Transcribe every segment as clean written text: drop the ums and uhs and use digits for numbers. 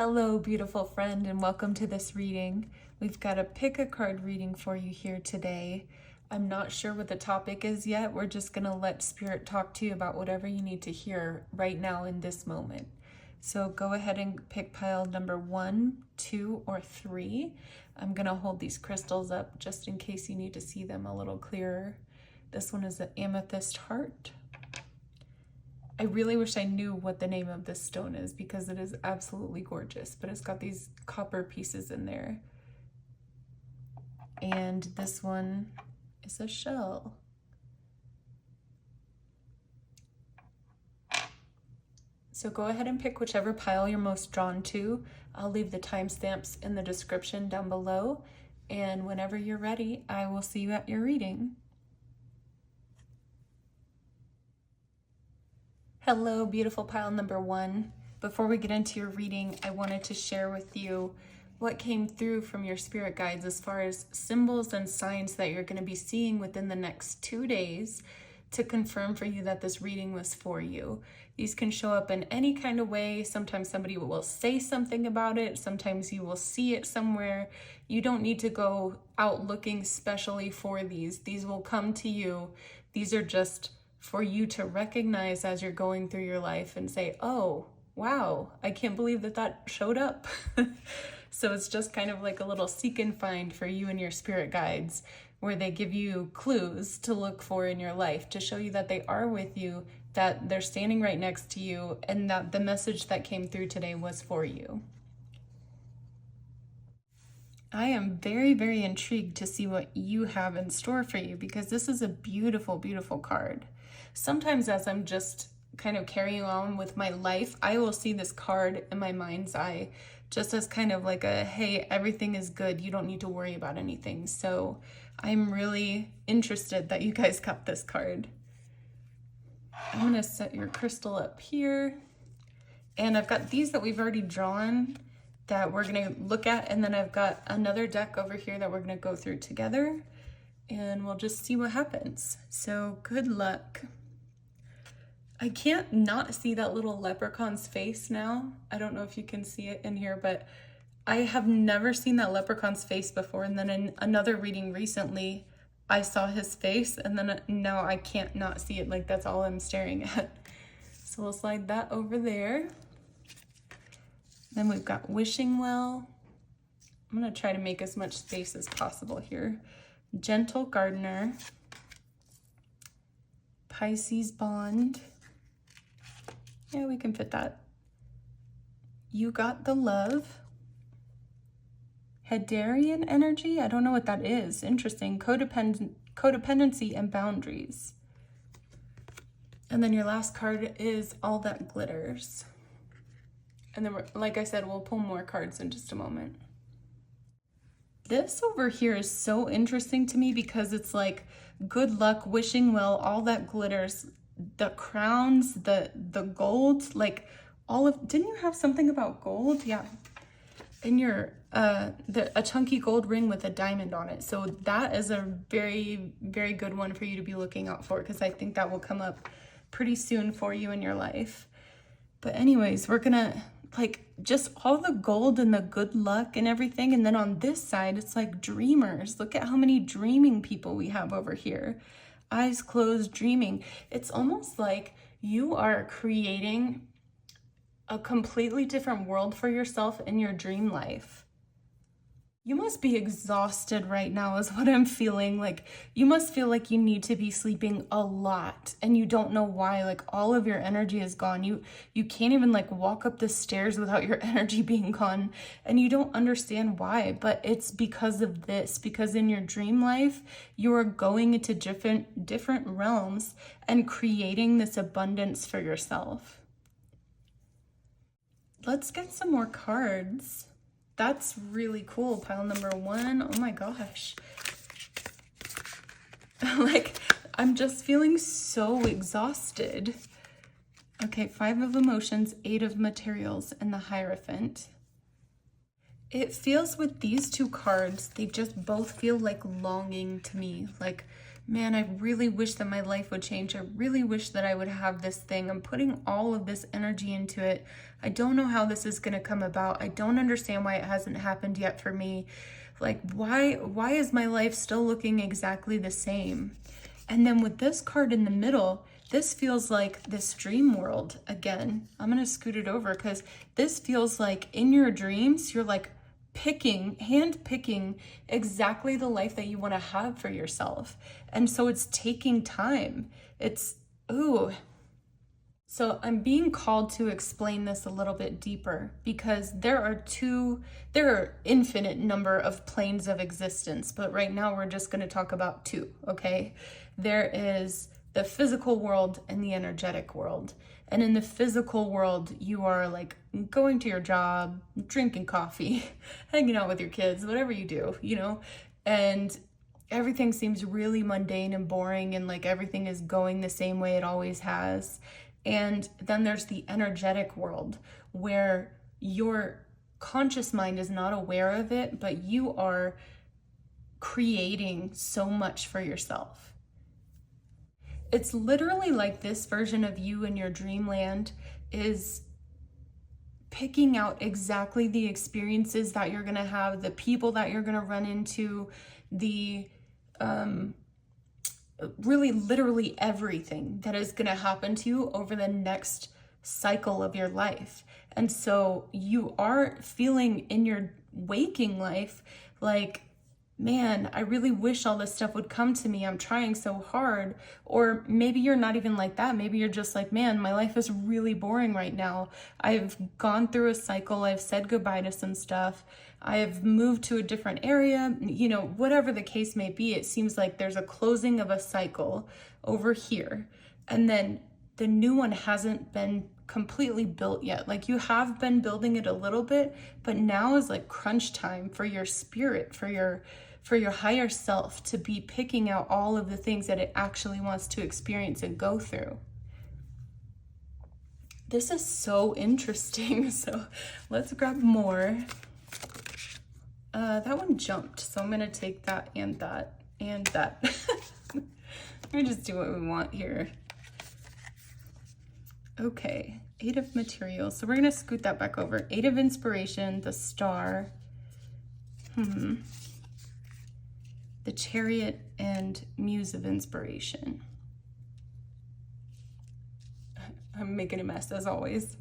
Hello, beautiful friend, and welcome to this reading. We've got a pick a card reading for you here today. I'm not sure what the topic is yet. We're just going to let Spirit talk to you about whatever you need to hear right now in this moment. So go ahead and pick pile number 1, 2, or 3. I'm going to hold these crystals up just in case you need to see them a little clearer. This one is the Amethyst Heart. I really wish I knew what the name of this stone is because it is absolutely gorgeous, but it's got these copper pieces in there. And this one is a shell. So go ahead and pick whichever pile you're most drawn to. I'll leave the timestamps in the description down below. And whenever you're ready, I will see you at your reading. Hello, beautiful pile number 1. Before we get into your reading, I wanted to share with you what came through from your spirit guides as far as symbols and signs that you're going to be seeing within the next 2 days to confirm for you that this reading was for you. These can show up in any kind of way. Sometimes somebody will say something about it. Sometimes you will see it somewhere. You don't need to go out looking specially for these. These will come to you. These are just for you to recognize as you're going through your life and say, oh, wow, I can't believe that that showed up. So it's just kind of like a little seek and find for you and your spirit guides, where they give you clues to look for in your life to show you that they are with you, that they're standing right next to you, and that the message that came through today was for you. I am very, very intrigued to see what you have in store for you because this is a beautiful, beautiful card. Sometimes as I'm just kind of carrying on with my life, I will see this card in my mind's eye just as kind of like a, hey, everything is good. You don't need to worry about anything. So I'm really interested that you guys got this card. I'm going to set your crystal up here. And I've got these that we've already drawn that we're going to look at. And then I've got another deck over here that we're going to go through together. And we'll just see what happens. So good luck. I can't not see that little leprechaun's face now. I don't know if you can see it in here, but I have never seen that leprechaun's face before. And then in another reading recently, I saw his face, and then now I can't not see it. Like, that's all I'm staring at. So we'll slide that over there. Then we've got Wishing Well. I'm going to try to make as much space as possible here. Gentle Gardener. Pisces Bond. Yeah, we can fit that. You Got the Love. Hedarian Energy. I don't know what that is. Interesting. Codependency and Boundaries. And then your last card is All That Glitters. And then, like I said, we'll pull more cards in just a moment. This over here is so interesting to me because it's like good luck, wishing well, all that glitters, the crowns, the gold, like all of, didn't you have something about gold? Yeah. In your, a chunky gold ring with a diamond on it. So that is a very, very good one for you to be looking out for because I think that will come up pretty soon for you in your life. But anyways, we're gonna like just all the gold and the good luck and everything. And then on this side, it's like dreamers. Look at how many dreaming people we have over here. Eyes closed, dreaming. It's almost like you are creating a completely different world for yourself in your dream life. You must be exhausted right now is what I'm feeling. Like you must feel like you need to be sleeping a lot and you don't know why. Like all of your energy is gone. You can't even like walk up the stairs without your energy being gone and you don't understand why, but it's because of this, because in your dream life, you are going into different realms and creating this abundance for yourself. Let's get some more cards. That's really cool. Pile number 1. Oh my gosh. Like, I'm just feeling so exhausted. Okay, 5 of Emotions, 8 of Materials, and the Hierophant. It feels with these 2 cards, they just both feel like longing to me. Like Man, I really wish that my life would change. I really wish that I would have this thing. I'm putting all of this energy into it. I don't know how this is going to come about. I don't understand why it hasn't happened yet for me. Like, why is my life still looking exactly the same? And then with this card in the middle, this feels like this dream world again. I'm going to scoot it over because this feels like in your dreams, you're like hand picking exactly the life that you want to have for yourself. And so it's taking time. So I'm being called to explain this a little bit deeper because there are infinite number of planes of existence, but right now we're just going to talk about two, okay? There is the physical world and the energetic world. And in the physical world, you are like going to your job, drinking coffee, hanging out with your kids, whatever you do, and everything seems really mundane and boring, and like everything is going the same way it always has. And then there's the energetic world where your conscious mind is not aware of it, but you are creating so much for yourself. It's literally like this version of you in your dreamland is picking out exactly the experiences that you're going to have, the people that you're going to run into, the really literally everything that is going to happen to you over the next cycle of your life. And so you are feeling in your waking life like, man, I really wish all this stuff would come to me. I'm trying so hard. Or maybe you're not even like that. Maybe you're just like, man, my life is really boring right now. I've gone through a cycle. I've said goodbye to some stuff. I've moved to a different area. Whatever the case may be, it seems like there's a closing of a cycle over here. And then the new one hasn't been completely built yet. Like you have been building it a little bit, but now is like crunch time for your spirit, for your higher self to be picking out all of the things that it actually wants to experience and go through. This is so interesting. So let's grab more. That one jumped, so I'm gonna take that and that and that. Let me just do what we want here. Okay, 8 of materials. So we're gonna scoot that back over. 8 of inspiration, the star, the chariot, and muse of inspiration. I'm making a mess as always.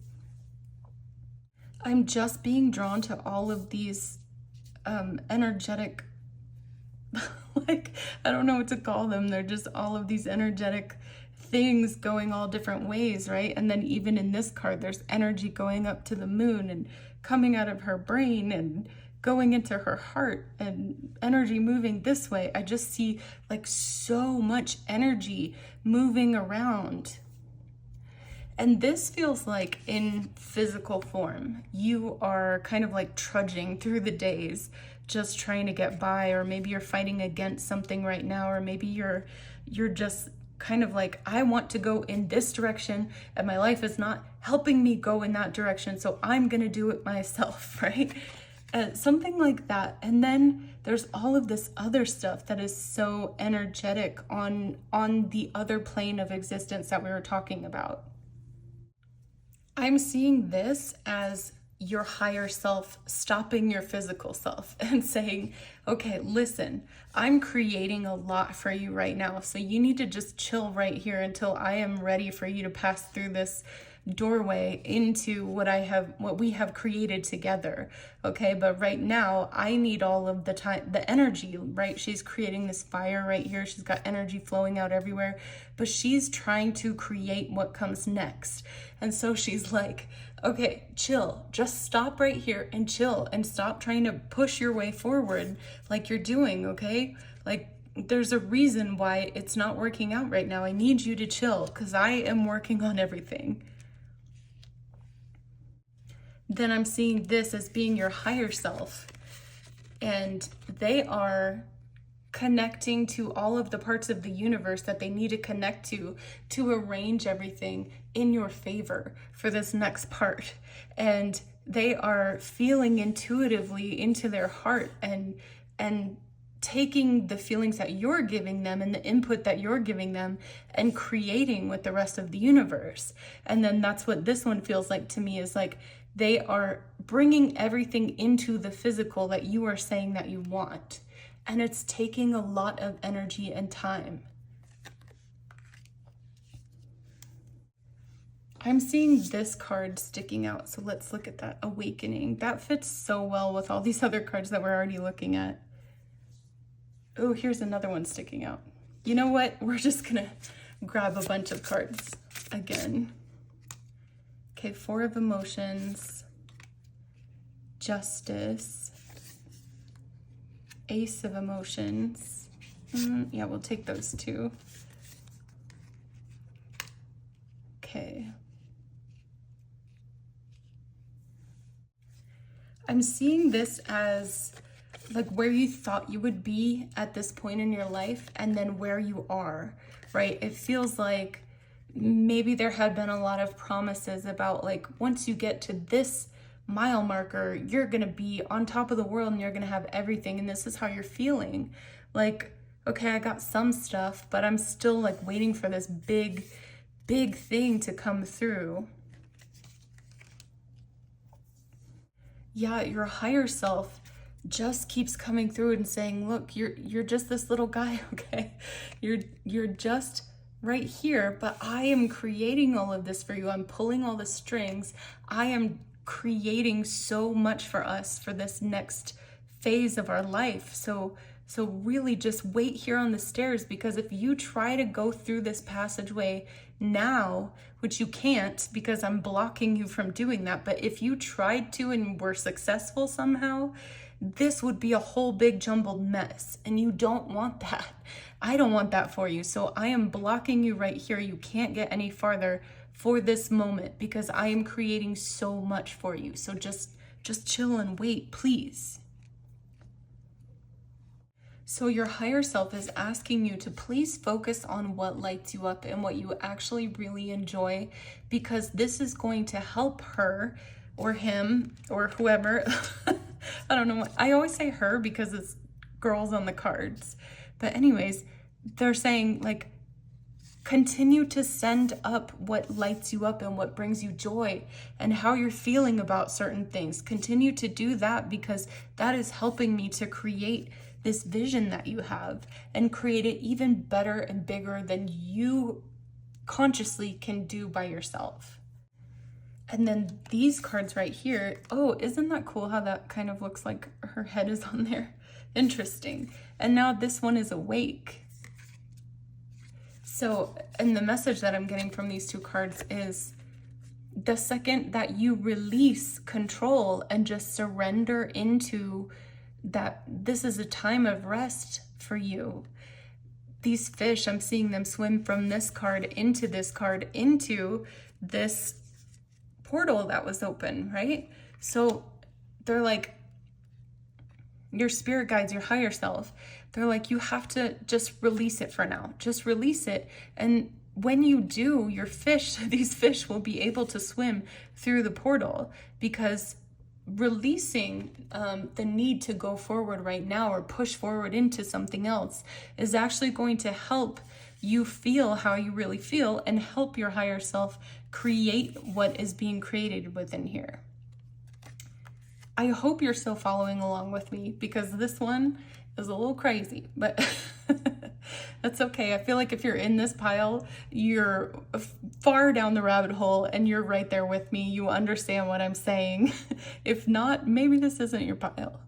I'm just being drawn to all of these energetic, like, I don't know what to call them. They're just all of these energetic things going all different ways, right? And then even in this card, there's energy going up to the moon and coming out of her brain and going into her heart and energy moving this way. I just see like so much energy moving around. And this feels like in physical form, you are kind of like trudging through the days, just trying to get by, or maybe you're fighting against something right now, or maybe you're just kind of like, I want to go in this direction and my life is not helping me go in that direction, so I'm gonna do it myself, right? Something like that. And then there's all of this other stuff that is so energetic on the other plane of existence that we were talking about. I'm seeing this as your higher self stopping your physical self and saying, okay, listen, I'm creating a lot for you right now, so you need to just chill right here until I am ready for you to pass through this doorway into what we have created together. Okay, but right now I need all of the time, the energy, right? She's creating this fire right here. She's got energy flowing out everywhere, but she's trying to create what comes next. And so she's like, okay, chill, just stop right here and chill and stop trying to push your way forward like you're doing, okay? Like, there's a reason why it's not working out right now. I need you to chill because I am working on everything. Then I'm seeing this as being your higher self, and they are connecting to all of the parts of the universe that they need to connect to arrange everything in your favor for this next part. And they are feeling intuitively into their heart and taking the feelings that you're giving them and the input that you're giving them and creating with the rest of the universe. And then that's what this one feels like to me, is like they are bringing everything into the physical that you are saying that you want. And it's taking a lot of energy and time. I'm seeing this card sticking out, so let's look at that. Awakening. That fits so well with all these other cards that we're already looking at. Oh, here's another one sticking out. You know what? We're just gonna grab a bunch of cards again. Okay, Four of Emotions, Justice, Ace of Emotions. Yeah, we'll take those two. Okay. I'm seeing this as like where you thought you would be at this point in your life and then where you are, right? It feels like maybe there had been a lot of promises about like, once you get to this mile marker, you're gonna be on top of the world and you're gonna have everything, and this is how you're feeling. Like, okay, I got some stuff, but I'm still like waiting for this big thing to come through. Yeah, your higher self just keeps coming through and saying, look, you're just this little guy, okay? You're just right here, but I am creating all of this for you. I'm pulling all the strings. I am creating so much for us for this next phase of our life. So really just wait here on the stairs, because if you try to go through this passageway now, which you can't because I'm blocking you from doing that, but if you tried to and were successful somehow, this would be a whole big jumbled mess, and you don't want that. I don't want that for you. So I am blocking you right here. You can't get any farther for this moment because I am creating so much for you. So just chill and wait, please. So your higher self is asking you to please focus on what lights you up and what you actually really enjoy, because this is going to help her or him or whoever. I don't know. I always say her because it's girls on the cards. But anyways, they're saying like, continue to send up what lights you up and what brings you joy and how you're feeling about certain things. Continue to do that, because that is helping me to create this vision that you have and create it even better and bigger than you consciously can do by yourself. And then these cards right here, oh, isn't that cool how that kind of looks like her head is on there? Interesting. And now this one is awake. So, and the message that I'm getting from these two cards is the second that you release control and just surrender into that this is a time of rest for you. These fish, I'm seeing them swim from this card into this card into this portal that was open, right? So they're like, your spirit guides, your higher self, they're like, you have to just release it for now. Just release it. And when you do, your fish, these fish will be able to swim through the portal, because releasing the need to go forward right now or push forward into something else is actually going to help you feel how you really feel and help your higher self create what is being created within here. I hope you're still following along with me, because this one is a little crazy, but that's okay. I feel like if you're in this pile, you're far down the rabbit hole and you're right there with me. You understand what I'm saying. If not, maybe this isn't your pile.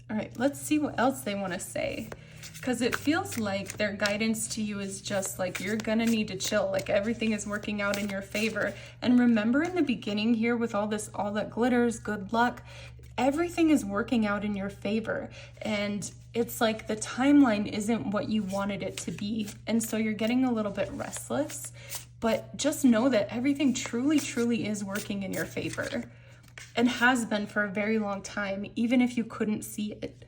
All right, let's see what else they want to say. Because it feels like their guidance to you is just like, you're gonna need to chill. Like everything is working out in your favor. And remember in the beginning here with all that glitters, good luck, everything is working out in your favor. And it's like the timeline isn't what you wanted it to be. And so you're getting a little bit restless, but just know that everything truly, truly is working in your favor and has been for a very long time, even if you couldn't see it.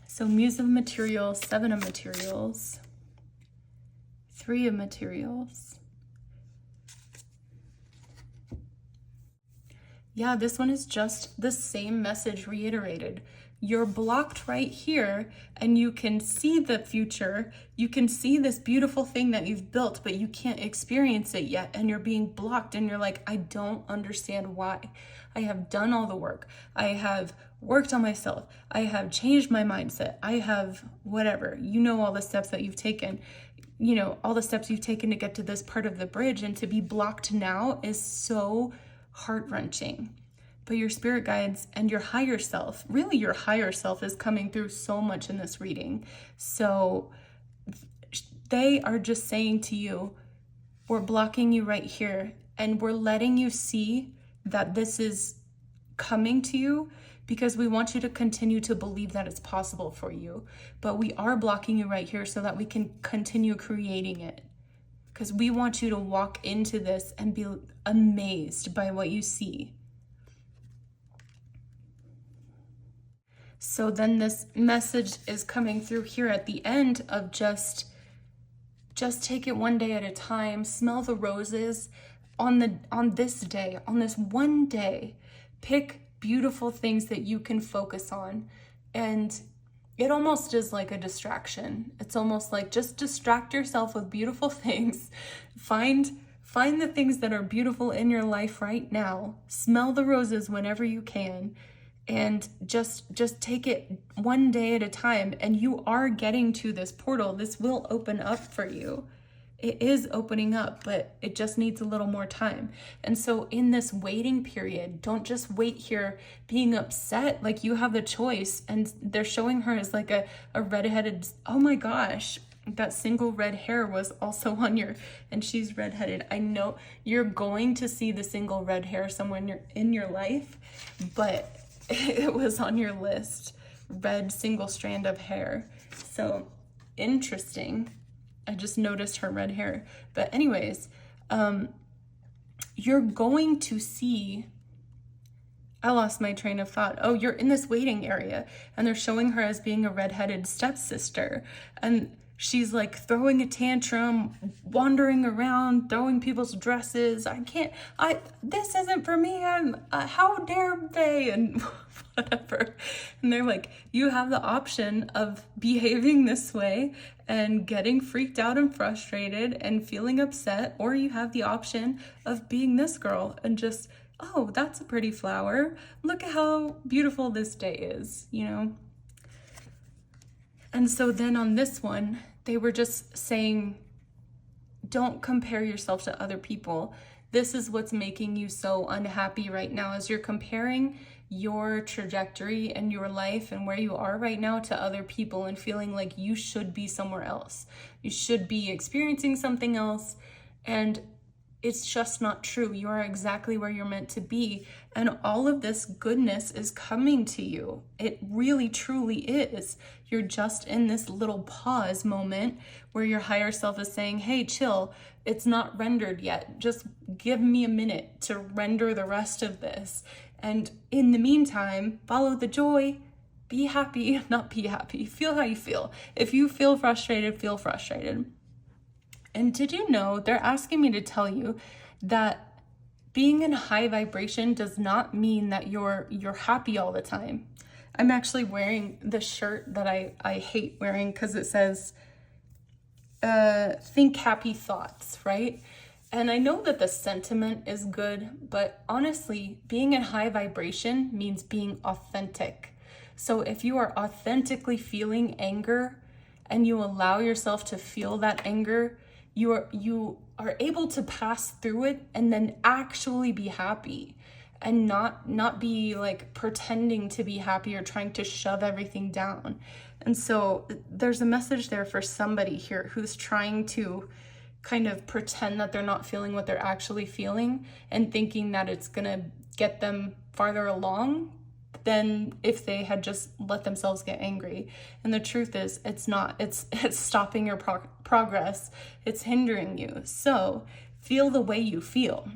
So Muse of Materials, Seven of Materials, Three of Materials, Yeah, this one is just the same message reiterated. You're blocked right here, and you can see the future. You can see this beautiful thing that you've built, but you can't experience it yet. And you're being blocked, and you're like, I don't understand why. I have done all the work. I have worked on myself. I have changed my mindset. I have whatever. You know, all the steps that you've taken. You know, all the steps you've taken to get to this part of the bridge, and to be blocked now is so heart-wrenching. But your spirit guides and your higher self, really your higher self, is coming through so much in this reading. So they are just saying to you, we're blocking you right here, and we're letting you see that this is coming to you because we want you to continue to believe that it's possible for you. But we are blocking you right here so that we can continue creating it. Because we want you to walk into this and be amazed by what you see. So then this message is coming through here at the end of just take it one day at a time. Smell the roses on this day, on this one day. Pick beautiful things that you can focus on. And it almost is like a distraction. It's almost like just distract yourself with beautiful things. Find the things that are beautiful in your life right now. Smell the roses whenever you can. And just take it one day at a time, and you are getting to this portal. This will open up for you. It is opening up, but it just needs a little more time. And so in this waiting period, don't just wait here being upset. Like, you have the choice. And they're showing her as like a redheaded, oh my gosh, that single red hair was also on your, and she's redheaded. I know you're going to see the single red hair somewhere in your life, but it was on your list. Red single strand of hair. So interesting. I just noticed her red hair. But anyways, you're going to see, I lost my train of thought. Oh, you're in this waiting area, and they're showing her as being a redheaded stepsister. And she's like throwing a tantrum, wandering around, throwing people's dresses. This isn't for me. How dare they? And whatever. And they're like, you have the option of behaving this way and getting freaked out and frustrated and feeling upset, or you have the option of being this girl and just, oh, that's a pretty flower. Look at how beautiful this day is, you know? And so then on this one, they were just saying, don't compare yourself to other people. This is what's making you so unhappy right now, as you're comparing your trajectory and your life and where you are right now to other people and feeling like you should be somewhere else. You should be experiencing something else, and it's just not true. You are exactly where you're meant to be, and all of this goodness is coming to you. It really, truly is. You're just in this little pause moment where your higher self is saying, hey, chill, it's not rendered yet. Just give me a minute to render the rest of this. And in the meantime, follow the joy, be happy, not be happy. Feel how you feel. If you feel frustrated, feel frustrated. And did you know, they're asking me to tell you that being in high vibration does not mean that you're happy all the time. I'm actually wearing the shirt that I hate wearing because it says, think happy thoughts, right? And I know that the sentiment is good, but honestly, being in high vibration means being authentic. So if you are authentically feeling anger and you allow yourself to feel that anger, you are able to pass through it and then actually be happy, and not be like pretending to be happy or trying to shove everything down. And so there's a message there for somebody here who's trying to kind of pretend that they're not feeling what they're actually feeling and thinking that it's gonna get them farther along than if they had just let themselves get angry. And the truth is, it's not. It's stopping your progress. It's hindering you. So feel the way you feel.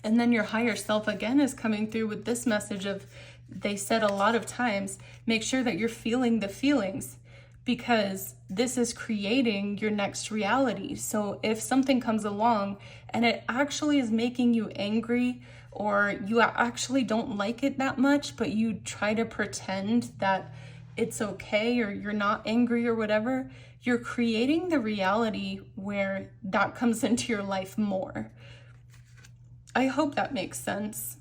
And then your higher self again is coming through with this message of, they said a lot of times, make sure that you're feeling the feelings. because this is creating your next reality. So if something comes along and it actually is making you angry, or you actually don't like it that much, but you try to pretend that it's okay, or you're not angry or whatever, you're creating the reality where that comes into your life more. I hope that makes sense.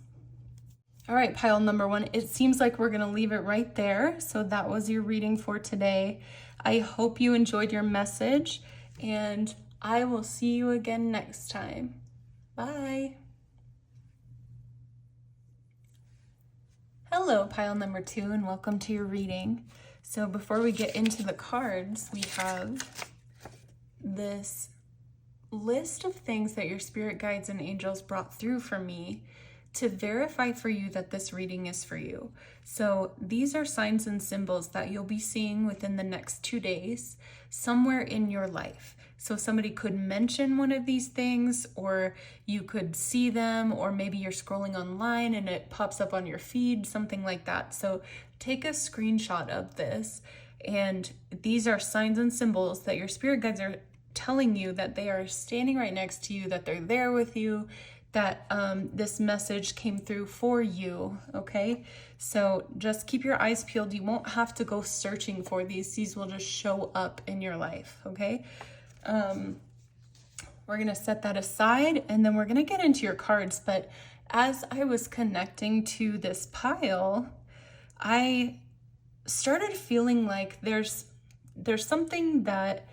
All right, pile number one, it seems like we're gonna leave it right there. So that was your reading for today. I hope you enjoyed your message, and I will see you again next time. Bye. Hello, pile number two, and welcome to your reading. So before we get into the cards, we have this list of things that your spirit guides and angels brought through for me to verify for you that this reading is for you. So these are signs and symbols that you'll be seeing within the next 2 days, somewhere in your life. So somebody could mention one of these things, or you could see them, or maybe you're scrolling online and it pops up on your feed, something like that. So take a screenshot of this, and these are signs and symbols that your spirit guides are telling you that they are standing right next to you, that they're there with you, that this message came through for you, okay? So just keep your eyes peeled. You won't have to go searching for these. These will just show up in your life, okay? We're gonna set that aside, and then we're gonna get into your cards. But as I was connecting to this pile, I started feeling like there's something that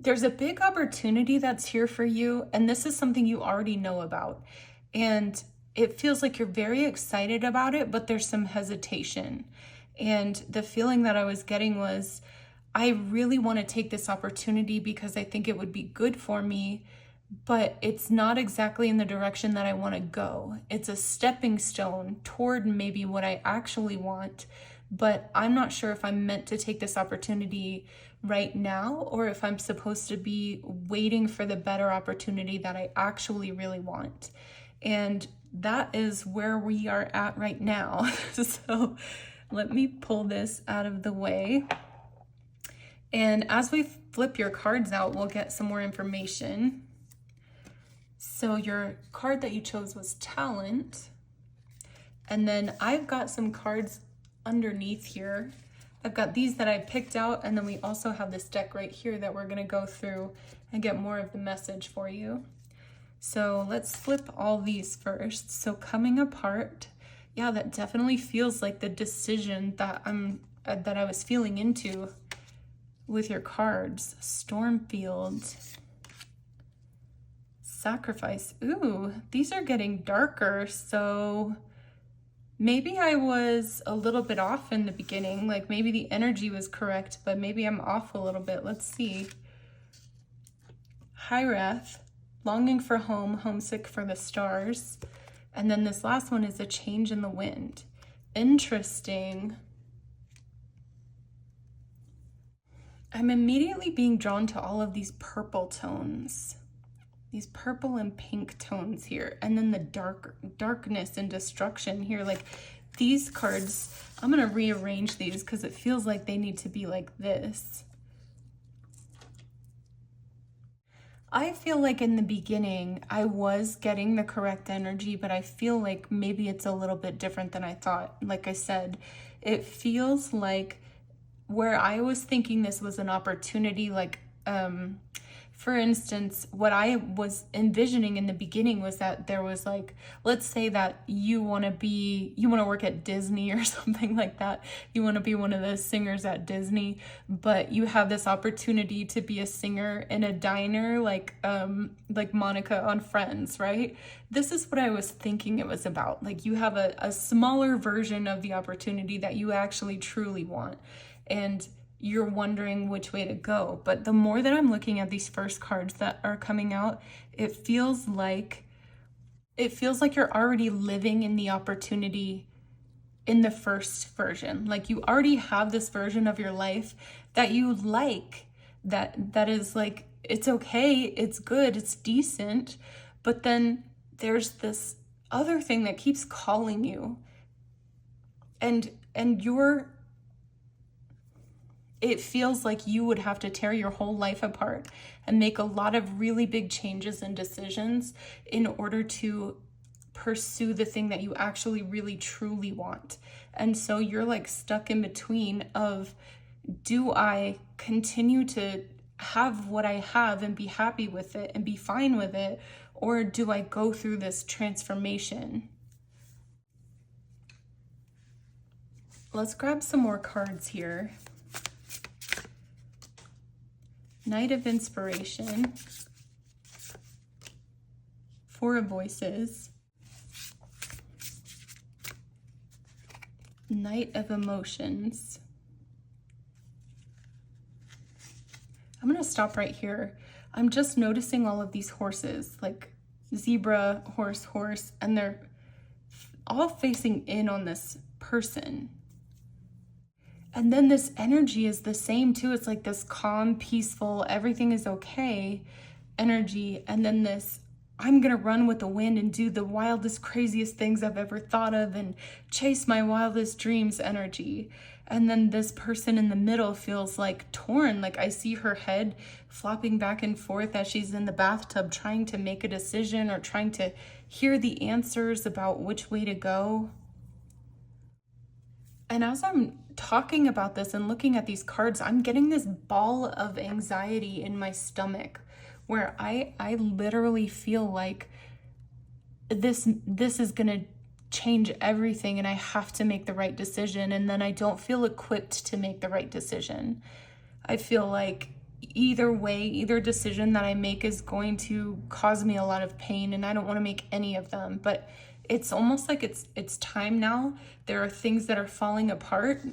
there's a big opportunity that's here for you, and this is something you already know about. And it feels like you're very excited about it, but there's some hesitation. And the feeling that I was getting was, I really want to take this opportunity because I think it would be good for me, but it's not exactly in the direction that I want to go. It's a stepping stone toward maybe what I actually want, but I'm not sure if I'm meant to take this opportunity right now, or if I'm supposed to be waiting for the better opportunity that I actually really want. And that is where we are at right now. So let me pull this out of the way. And as we flip your cards out, we'll get some more information. So your card that you chose was Talent. And then I've got some cards underneath here. I've got these that I picked out, and then we also have this deck right here that we're gonna go through and get more of the message for you. So let's flip all these first. So Coming Apart, yeah, that definitely feels like the decision that I was feeling into with your cards. Stormfield, Sacrifice. Ooh, these are getting darker, so maybe I was a little bit off in the beginning, like maybe the energy was correct, but maybe I'm off a little bit. Let's see. Hiraeth, Longing for Home, Homesick for the Stars. And then this last one is A Change in the Wind. Interesting. I'm immediately being drawn to all of these purple tones. These purple and pink tones here, and then the darkness and destruction here. Like these cards, I'm gonna rearrange these because it feels like they need to be like this. I feel like in the beginning I was getting the correct energy, but I feel like maybe it's a little bit different than I thought. Like I said, it feels like where I was thinking this was an opportunity, like for instance, what I was envisioning in the beginning was that there was like, let's say that you want to work at Disney or something like that. You want to be one of the singers at Disney, but you have this opportunity to be a singer in a diner, like Monica on Friends, right? This is what I was thinking it was about. Like you have a smaller version of the opportunity that you actually truly want. And you're wondering which way to go. But the more that I'm looking at these first cards that are coming out, it feels like you're already living in the opportunity in the first version. Like you already have this version of your life that you like, that is like, it's okay, it's good, it's decent, but then there's this other thing that keeps calling you, and it feels like you would have to tear your whole life apart and make a lot of really big changes and decisions in order to pursue the thing that you actually really truly want. And so you're like stuck in between of, do I continue to have what I have and be happy with it and be fine with it, or do I go through this transformation? Let's grab some more cards here. Knight of Inspiration, Four of Voices, Knight of Emotions. I'm gonna stop right here. I'm just noticing all of these horses, like zebra, horse, horse, and they're all facing in on this person. And then this energy is the same too. It's like this calm, peaceful, everything is okay energy. And then this, I'm gonna run with the wind and do the wildest, craziest things I've ever thought of and chase my wildest dreams energy. And then this person in the middle feels like torn. Like I see her head flopping back and forth as she's in the bathtub trying to make a decision or trying to hear the answers about which way to go. And as I'm talking about this and looking at these cards, I'm getting this ball of anxiety in my stomach where I literally feel like this is gonna change everything and I have to make the right decision, and then I don't feel equipped to make the right decision. I feel like either way, either decision that I make is going to cause me a lot of pain, and I don't want to make any of them. But it's almost like it's time now. There are things that are falling apart,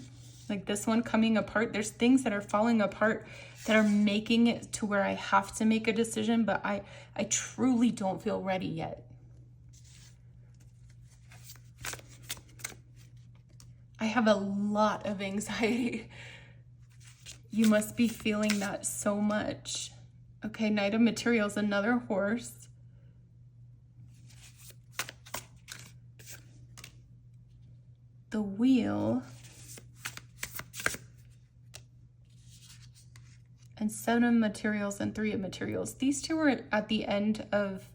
like this one coming apart. There's things that are falling apart that are making it to where I have to make a decision, but I truly don't feel ready yet. I have a lot of anxiety. You must be feeling that so much. Okay, Knight of Materials, another horse. The Wheel. And Seven of Materials and Three of Materials. These two are at the end of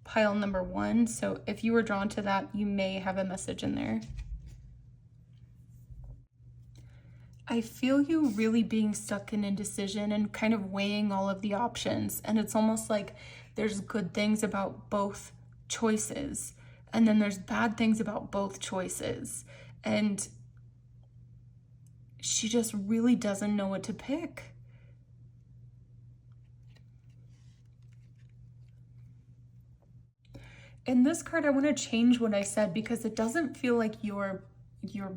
pile number 1. So if you were drawn to that, you may have a message in there. I feel you really being stuck in indecision and kind of weighing all of the options. And it's almost like there's good things about both choices, and then there's bad things about both choices. And she just really doesn't know what to pick. In this card, I want to change what I said because it doesn't feel like you're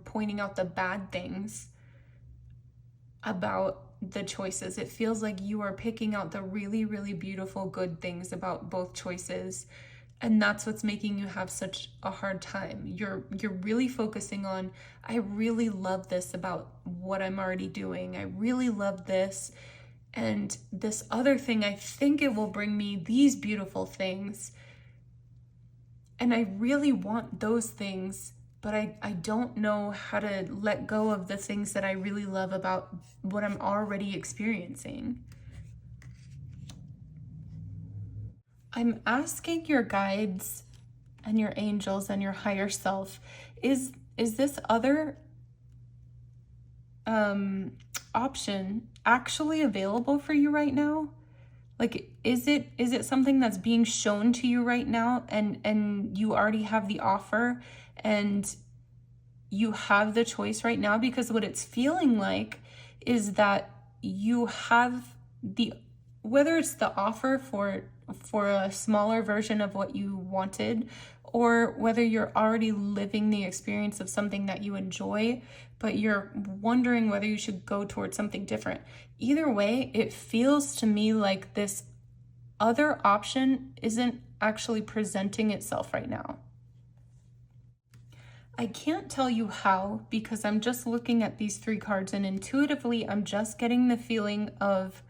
pointing out the bad things about the choices. It feels like you are picking out the really, really beautiful, good things about both choices. And that's what's making you have such a hard time. You're really focusing on, I really love this about what I'm already doing. I really love this. And this other thing, I think it will bring me these beautiful things. And I really want those things, but I don't know how to let go of the things that I really love about what I'm already experiencing. I'm asking your guides and your angels and your higher self, is this other option actually available for you right now? Like, is it something that's being shown to you right now, and you already have the offer and you have the choice right now? Because what it's feeling like is that you have whether it's the offer for a smaller version of what you wanted, or whether you're already living the experience of something that you enjoy, but you're wondering whether you should go towards something different. Either way, it feels to me like this other option isn't actually presenting itself right now. I can't tell you how, because I'm just looking at these 3 cards and intuitively I'm just getting the feeling of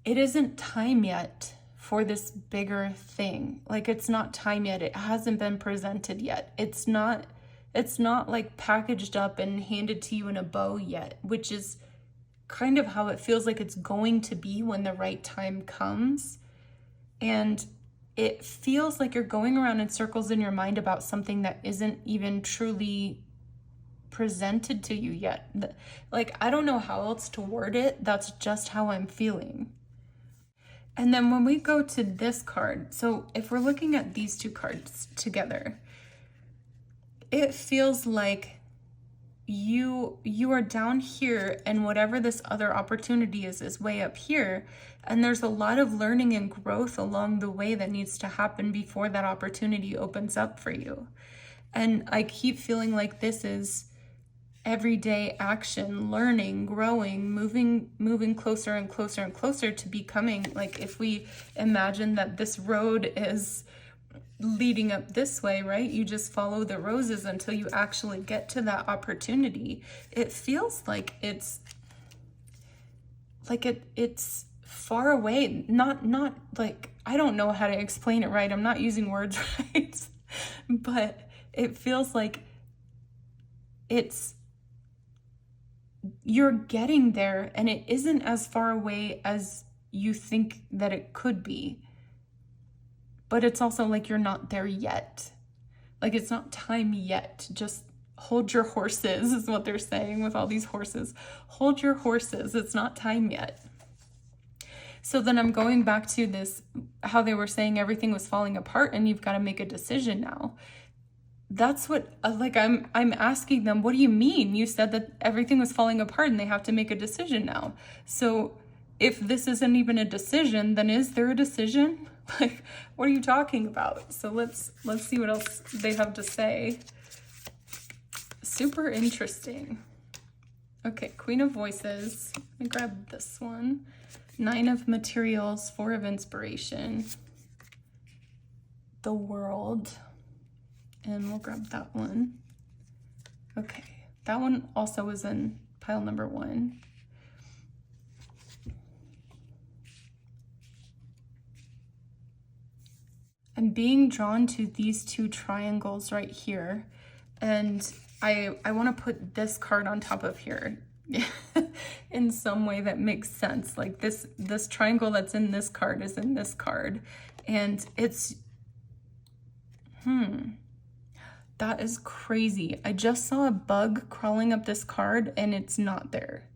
it isn't time yet for this bigger thing. Like, it's not time yet. It hasn't been presented yet. It's not like packaged up and handed to you in a bow yet, which is kind of how it feels like it's going to be when the right time comes. And it feels like you're going around in circles in your mind about something that isn't even truly presented to you yet. Like, I don't know how else to word it. That's just how I'm feeling. And then when we go to this card, so if we're looking at these two cards together, it feels like you are down here, and whatever this other opportunity is way up here, and there's a lot of learning and growth along the way that needs to happen before that opportunity opens up for you. And I keep feeling like this is everyday action, learning, growing, moving closer and closer and closer to becoming, like, if we imagine that this road is leading up this way, right? You just follow the roses until you actually get to that opportunity. It feels like it's far away. Not like, I don't know how to explain it right. I'm not using words right. But it feels like you're getting there, and it isn't as far away as you think that it could be. But it's also like you're not there yet. Like, it's not time yet. Just hold your horses is what they're saying with all these horses. Hold your horses. It's not time yet. So then I'm going back to this, how they were saying everything was falling apart and you've got to make a decision now. That's what, like, I'm asking them, what do you mean? You said that everything was falling apart and they have to make a decision now. So if this isn't even a decision, then is there a decision? Like, what are you talking about? So let's see what else they have to say. Super interesting. Okay, Queen of Voices. Let me grab this one. 9 of Materials, 4 of Inspiration. The World. And we'll grab that one. Okay, that one also was in pile number 1. I'm being drawn to these 2 triangles right here, and I want to put this card on top of here in some way that makes sense. Like, this triangle that's in this card is in this card, and it's that is crazy. I just saw a bug crawling up this card and it's not there.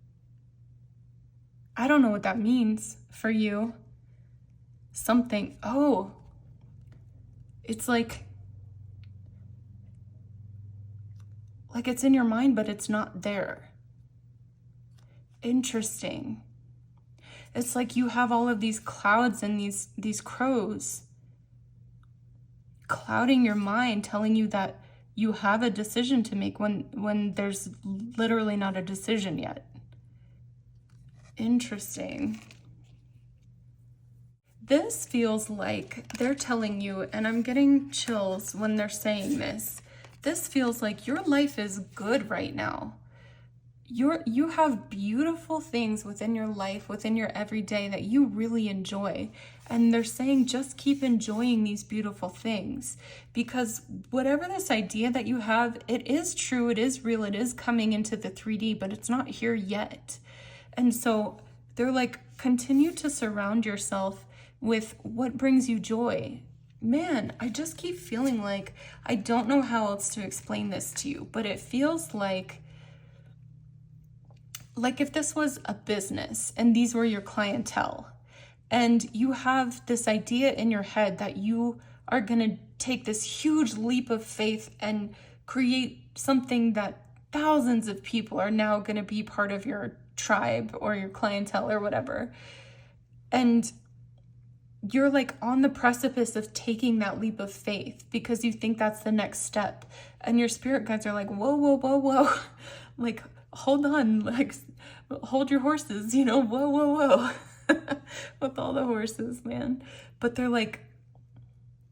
I don't know what that means for you. Something, oh, it's like it's in your mind, but it's not there. Interesting. It's like you have all of these clouds and these crows clouding your mind, telling you that you have a decision to make when there's literally not a decision yet. Interesting. This feels like they're telling you, and I'm getting chills when they're saying this, this feels like your life is good right now. You have beautiful things within your life, within your everyday that you really enjoy. And they're saying just keep enjoying these beautiful things, because whatever this idea that you have, it is true, it is real, it is coming into the 3D, but it's not here yet. And so they're like, continue to surround yourself with what brings you joy. Man, I just keep feeling like, I don't know how else to explain this to you, but it feels like if this was a business and these were your clientele, and you have this idea in your head that you are going to take this huge leap of faith and create something that thousands of people are now going to be part of your tribe or your clientele or whatever. And you're like on the precipice of taking that leap of faith because you think that's the next step. And your spirit guides are like, whoa, whoa, whoa, whoa. Like, hold on, like, hold your horses, you know, whoa, whoa, whoa. With all the horses, man. But they're like,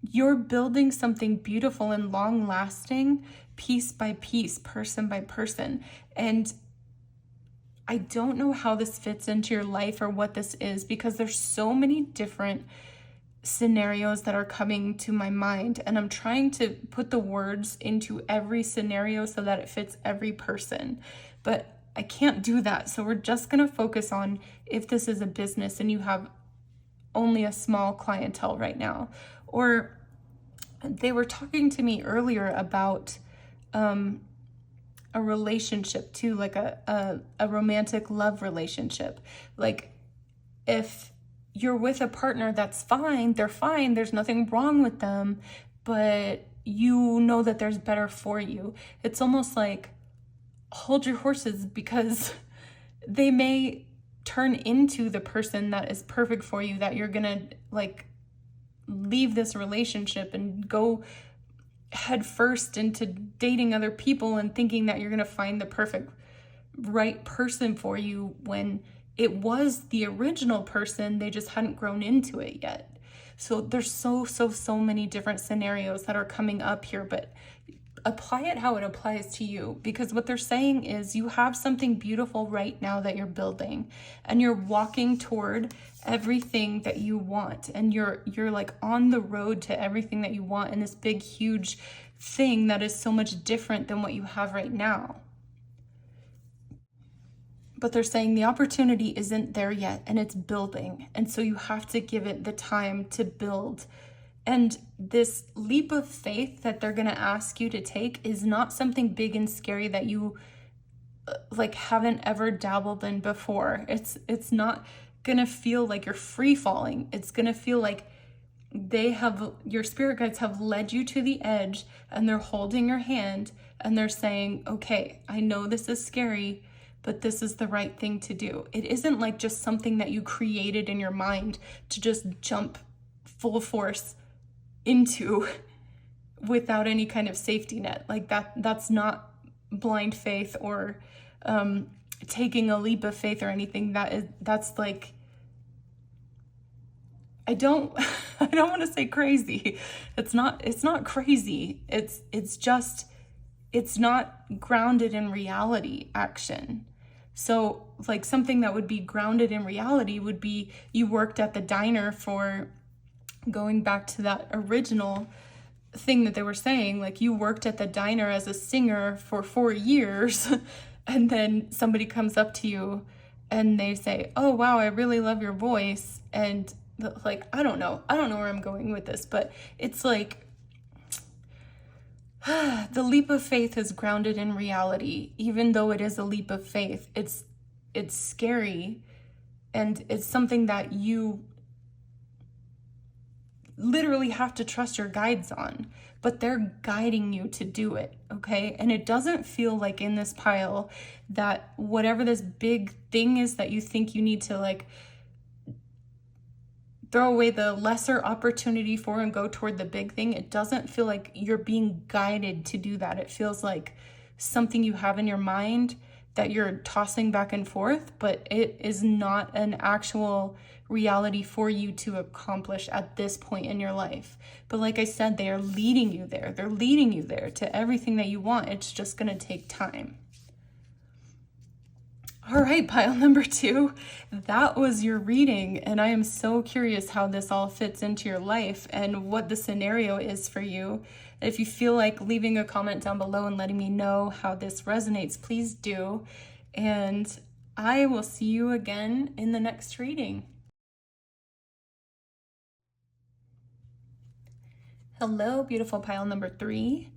you're building something beautiful and long lasting, piece by piece, person by person. And I don't know how this fits into your life or what this is, because there's so many different scenarios that are coming to my mind, and I'm trying to put the words into every scenario so that it fits every person. But I can't do that. So we're just going to focus on if this is a business and you have only a small clientele right now. Or they were talking to me earlier about a relationship too, like a romantic love relationship. Like if you're with a partner, that's fine, they're fine, there's nothing wrong with them, but you know that there's better for you. It's almost like hold your horses, because they may turn into the person that is perfect for you, that you're gonna like leave this relationship and go head first into dating other people and thinking that you're gonna find the perfect right person for you, when it was the original person, they just hadn't grown into it yet. So there's so many different scenarios that are coming up here, but apply it how it applies to you, because what they're saying is you have something beautiful right now that you're building, and you're walking toward everything that you want, and you're like on the road to everything that you want in this big huge thing that is so much different than what you have right now. But they're saying the opportunity isn't there yet, and it's building, and so you have to give it the time to build. And this leap of faith that they're going to ask you to take is not something big and scary that you like haven't ever dabbled in before. It's not going to feel like you're free falling. It's going to feel like your spirit guides have led you to the edge, and they're holding your hand and they're saying, okay, I know this is scary, but this is the right thing to do. It isn't like just something that you created in your mind to just jump full force into without any kind of safety net. Like that's not blind faith or taking a leap of faith or anything. That's like, I don't want to say crazy. It's not crazy. It's not grounded in reality action. So like something that would be grounded in reality would be you worked at the diner for, going back to that original thing that they were saying, like you worked at the diner as a singer for 4 years and then somebody comes up to you and they say, oh wow, I really love your voice. And like, I don't know where I'm going with this, but it's like the leap of faith is grounded in reality. Even though it is a leap of faith, it's scary, and it's something that you literally have to trust your guides on, but they're guiding you to do it, okay? And it doesn't feel like in this pile that whatever this big thing is that you think you need to like throw away the lesser opportunity for and go toward the big thing. It doesn't feel like you're being guided to do that. It feels like something you have in your mind that you're tossing back and forth, but it is not an actual reality for you to accomplish at this point in your life. But like I said, they are leading you there. They're leading you there to everything that you want. It's just going to take time. All right, pile number 2, that was your reading, and I am so curious how this all fits into your life and what the scenario is for you. If you feel like leaving a comment down below and letting me know how this resonates, please do, and I will see you again in the next reading. Hello, beautiful pile number 3.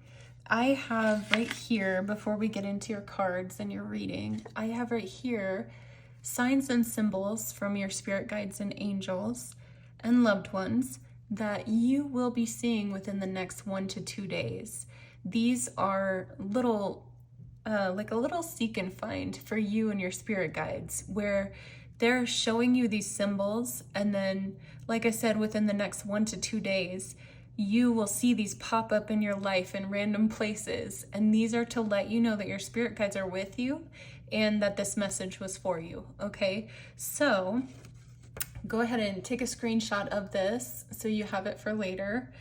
I have right here, before we get into your cards and your reading, I have right here signs and symbols from your spirit guides and angels and loved ones that you will be seeing within the next 1 to 2 days. These are little, like a little seek and find for you and your spirit guides, where they're showing you these symbols, and then, like I said, within the next 1 to 2 days, you will see these pop up in your life in random places, and these are to let you know that your spirit guides are with you and that this message was for you, okay? So go ahead and take a screenshot of this so you have it for later,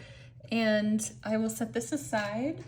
and I will set this aside.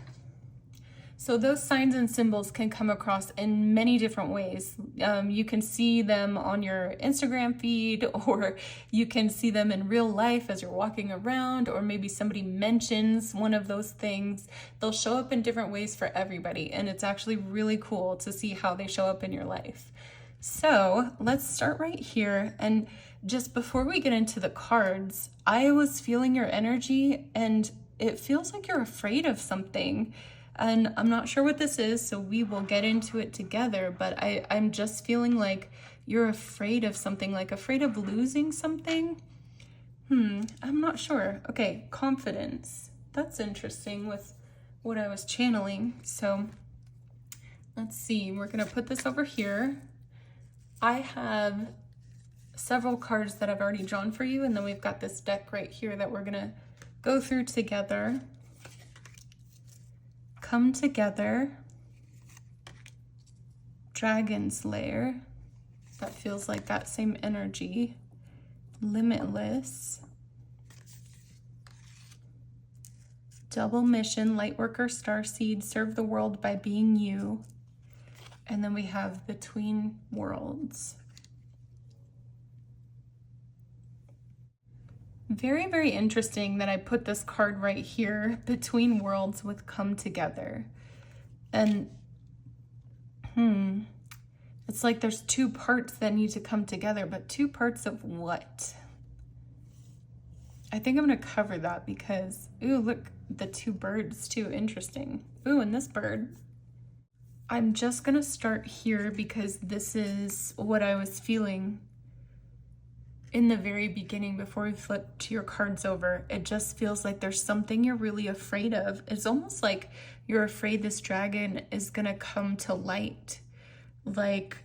So those signs and symbols can come across in many different ways. You can see them on your Instagram feed, or you can see them in real life as you're walking around, or maybe somebody mentions one of those things. They'll show up in different ways for everybody, and it's actually really cool to see how they show up in your life. So let's start right here. And just before we get into the cards, I was feeling your energy, and it feels like you're afraid of something. And I'm not sure what this is, so we will get into it together, but I'm just feeling like you're afraid of something, like afraid of losing something. I'm not sure. Okay, confidence. That's interesting with what I was channeling. So let's see, we're gonna put this over here. I have several cards that I've already drawn for you, and then we've got this deck right here that we're gonna go through together. Come Together, Dragon Slayer, that feels like that same energy, Limitless, Double Mission, Lightworker, Starseed, Serve the World by Being You, and then we have Between Worlds. Very, very interesting that I put this card right here, Between Worlds, with Come Together. And it's like there's two parts that need to come together, but two parts of what? I think I'm gonna cover that because, ooh, look, the two birds too, interesting. Ooh, and this bird. I'm just gonna start here because this is what I was feeling in the very beginning before we flip to your cards over. It just feels like there's something you're really afraid of. It's almost like you're afraid this dragon is gonna come to light. Like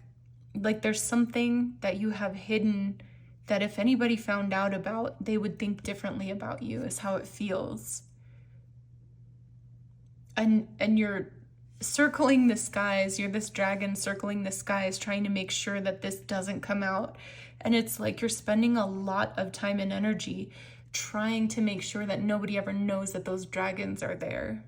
there's something that you have hidden that if anybody found out about, they would think differently about you, is how it feels. And you're circling the skies, you're this dragon circling the skies, trying to make sure that this doesn't come out. And it's like you're spending a lot of time and energy trying to make sure that nobody ever knows that those dragons are there.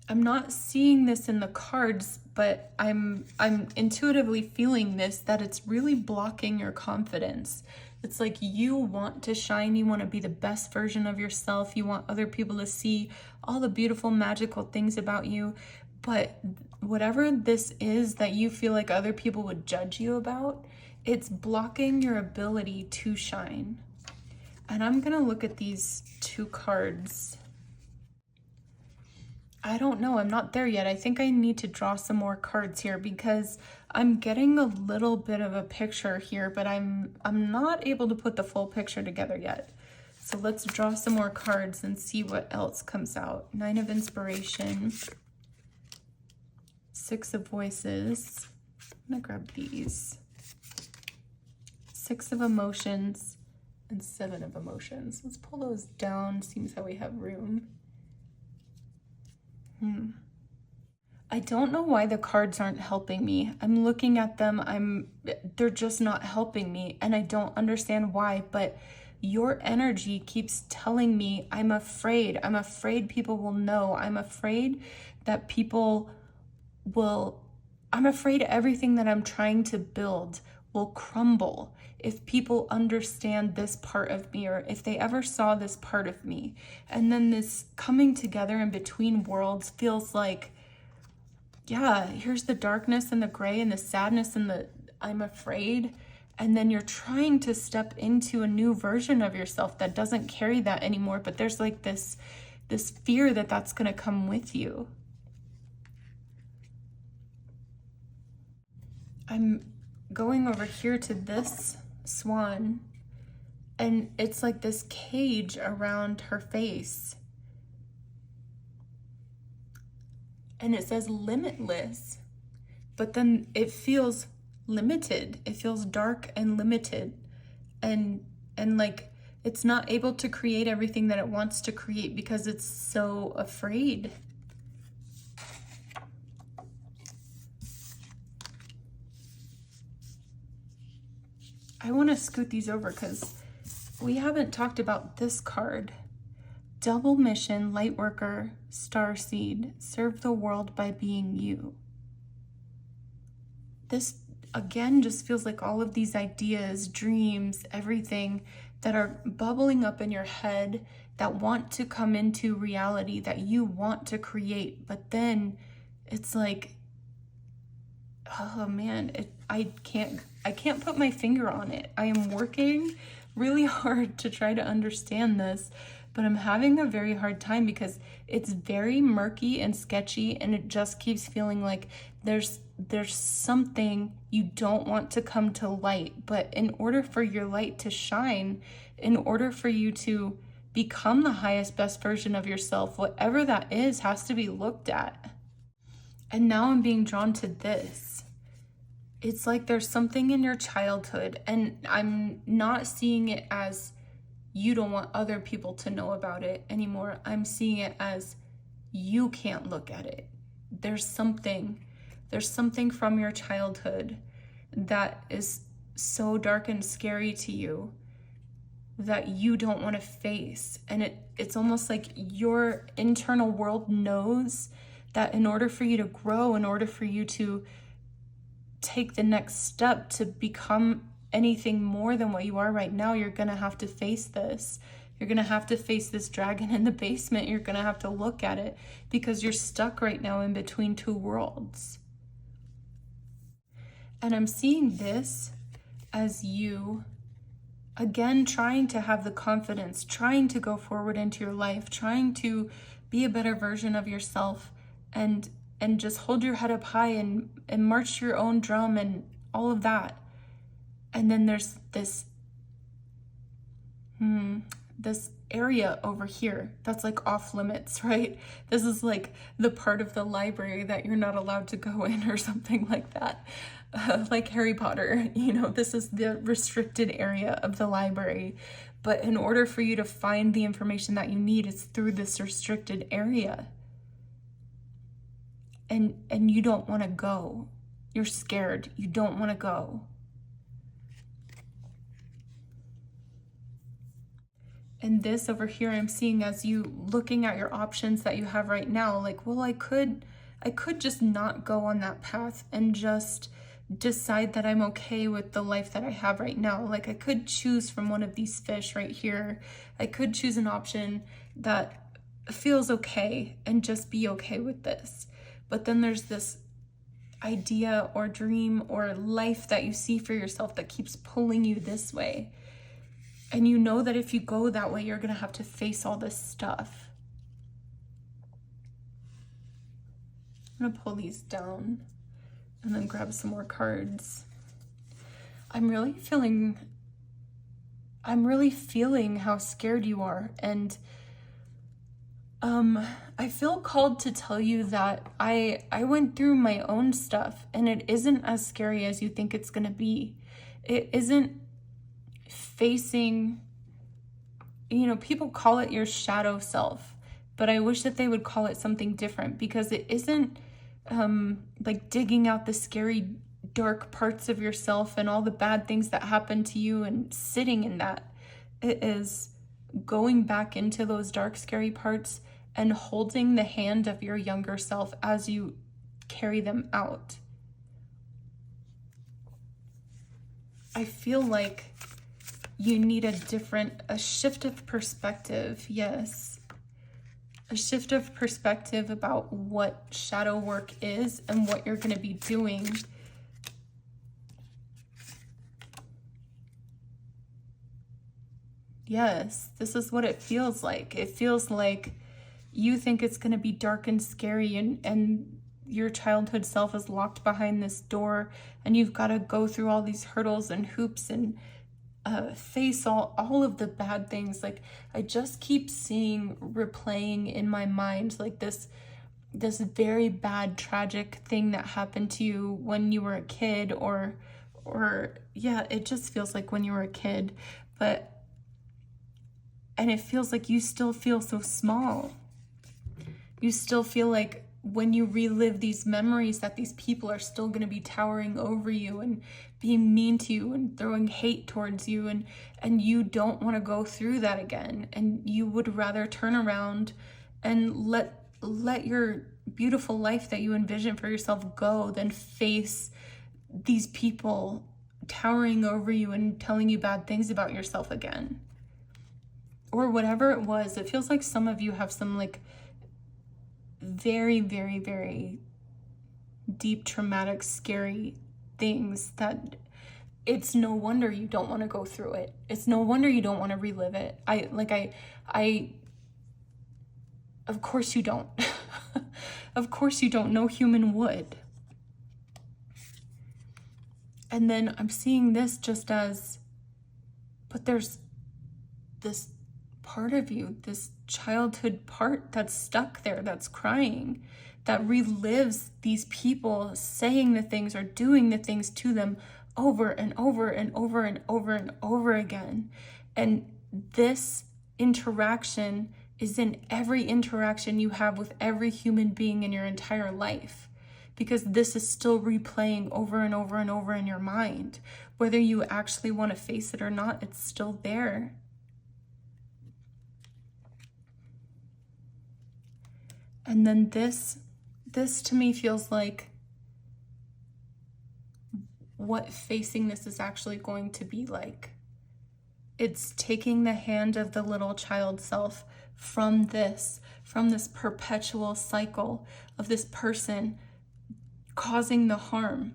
I'm not seeing this in the cards, but I'm intuitively feeling this, that it's really blocking your confidence. It's like you want to shine, you want to be the best version of yourself, you want other people to see all the beautiful, magical things about you, but whatever this is that you feel like other people would judge you about, it's blocking your ability to shine. And I'm gonna look at these two cards. I don't know, I'm not there yet. I think I need to draw some more cards here because I'm getting a little bit of a picture here, but I'm not able to put the full picture together yet. So let's draw some more cards and see what else comes out. Nine of Inspiration, Six of Voices. I'm gonna grab these. Six of Emotions and Seven of Emotions. Let's pull those down, seems how we have room. I don't know why the cards aren't helping me. I'm looking at them, they're just not helping me, and I don't understand why, but your energy keeps telling me I'm afraid people will know. I'm afraid that people will, I'm afraid everything that I'm trying to build will crumble if people understand this part of me, or if they ever saw this part of me. And then this coming together in Between Worlds feels like, yeah, here's the darkness and the gray and the sadness and the I'm afraid. And then you're trying to step into a new version of yourself that doesn't carry that anymore. But there's like this fear that that's going to come with you. I'm going over here to this swan, and it's like this cage around her face. And it says limitless, but then it feels limited. It feels dark and limited, and like it's not able to create everything that it wants to create because it's so afraid. I want to scoot these over because we haven't talked about this card. Double mission, light worker, starseed, serve the world by being you. This, again, just feels like all of these ideas, dreams, everything that are bubbling up in your head that want to come into reality, that you want to create. But then it's like, oh man, I can't put my finger on it. I am working really hard to try to understand this, but I'm having a very hard time because it's very murky and sketchy, and it just keeps feeling like there's something you don't want to come to light. But in order for your light to shine, in order for you to become the highest, best version of yourself, whatever that is has to be looked at. And now I'm being drawn to this. It's like there's something in your childhood, and I'm not seeing it as you don't want other people to know about it anymore. I'm seeing it as you can't look at it. There's something from your childhood that is so dark and scary to you that you don't want to face. And it's almost like your internal world knows that in order for you to grow, in order for you to take the next step to become anything more than what you are right now, you're gonna have to face this. You're gonna have to face this dragon in the basement. You're gonna have to look at it because you're stuck right now in between two worlds. And I'm seeing this as you, again, trying to have the confidence, trying to go forward into your life, trying to be a better version of yourself, and just hold your head up high and march your own drum and all of that. And then there's this area over here that's like off limits, right? This is like the part of the library that you're not allowed to go in or something like that. Like Harry Potter, this is the restricted area of the library. But in order for you to find the information that you need, it's through this restricted area. And you don't want to go. You're scared. You don't want to go. And this over here I'm seeing as you looking at your options that you have right now, like, well, I could just not go on that path and just decide that I'm okay with the life that I have right now. Like, I could choose from one of these fish right here. I could choose an option that feels okay and just be okay with this. But then there's this idea or dream or life that you see for yourself that keeps pulling you this way. And you know that if you go that way, you're going to have to face all this stuff. I'm going to pull these down and then grab some more cards. I'm really feeling how scared you are. And I feel called to tell you that I went through my own stuff, and it isn't as scary as you think it's going to be. It isn't facing, people call it your shadow self, but I wish that they would call it something different, because it isn't like digging out the scary dark parts of yourself and all the bad things that happened to you and sitting in that. It is going back into those dark scary parts and holding the hand of your younger self as you carry them out. I feel like you need a shift of perspective. Yes. A shift of perspective about what shadow work is and what you're going to be doing. Yes, this is what it feels like. It feels like you think it's going to be dark and scary, and your childhood self is locked behind this door, and you've got to go through all these hurdles and hoops and face all of the bad things. Like, I just keep seeing replaying in my mind like this very bad tragic thing that happened to you when you were a kid, or yeah, it just feels like when you were a kid. And it feels like you still feel so small. You still feel like when you relive these memories, that these people are still going to be towering over you and being mean to you and throwing hate towards you, and you don't want to go through that again, and you would rather turn around and let your beautiful life that you envision for yourself go than face these people towering over you and telling you bad things about yourself again. Or whatever it was. It feels like some of you have some like very, very, very deep, traumatic, scary things that it's no wonder you don't want to go through it. It's no wonder you don't want to relive it. Of course you don't. Of course you don't. No human would. And then I'm seeing this just as, but there's this part of you, this childhood part that's stuck there, that's crying, that relives these people saying the things or doing the things to them over and over and over and over and over again. And this interaction is in every interaction you have with every human being in your entire life, because this is still replaying over and over and over in your mind. Whether you actually want to face it or not, it's still there. And then this to me feels like what facing this is actually going to be like. It's taking the hand of the little child self from this perpetual cycle of this person causing the harm,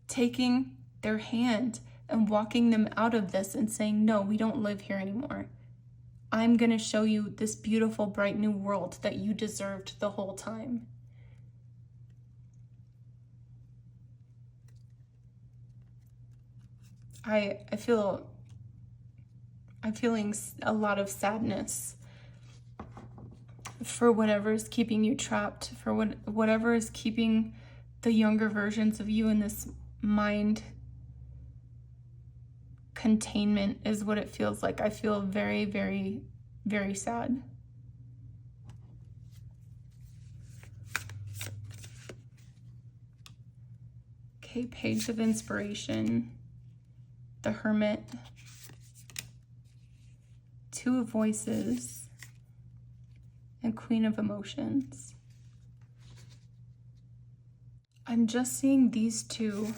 taking their hand and walking them out of this and saying, no, we don't live here anymore. I'm going to show you this beautiful, bright new world that you deserved the whole time. I'm feeling a lot of sadness for whatever is keeping you trapped, for whatever is keeping the younger versions of you in this mind containment is what it feels like. I feel very, very, very sad. Okay, Page of Inspiration, the Hermit, Two of Voices, and Queen of Emotions. I'm just seeing these two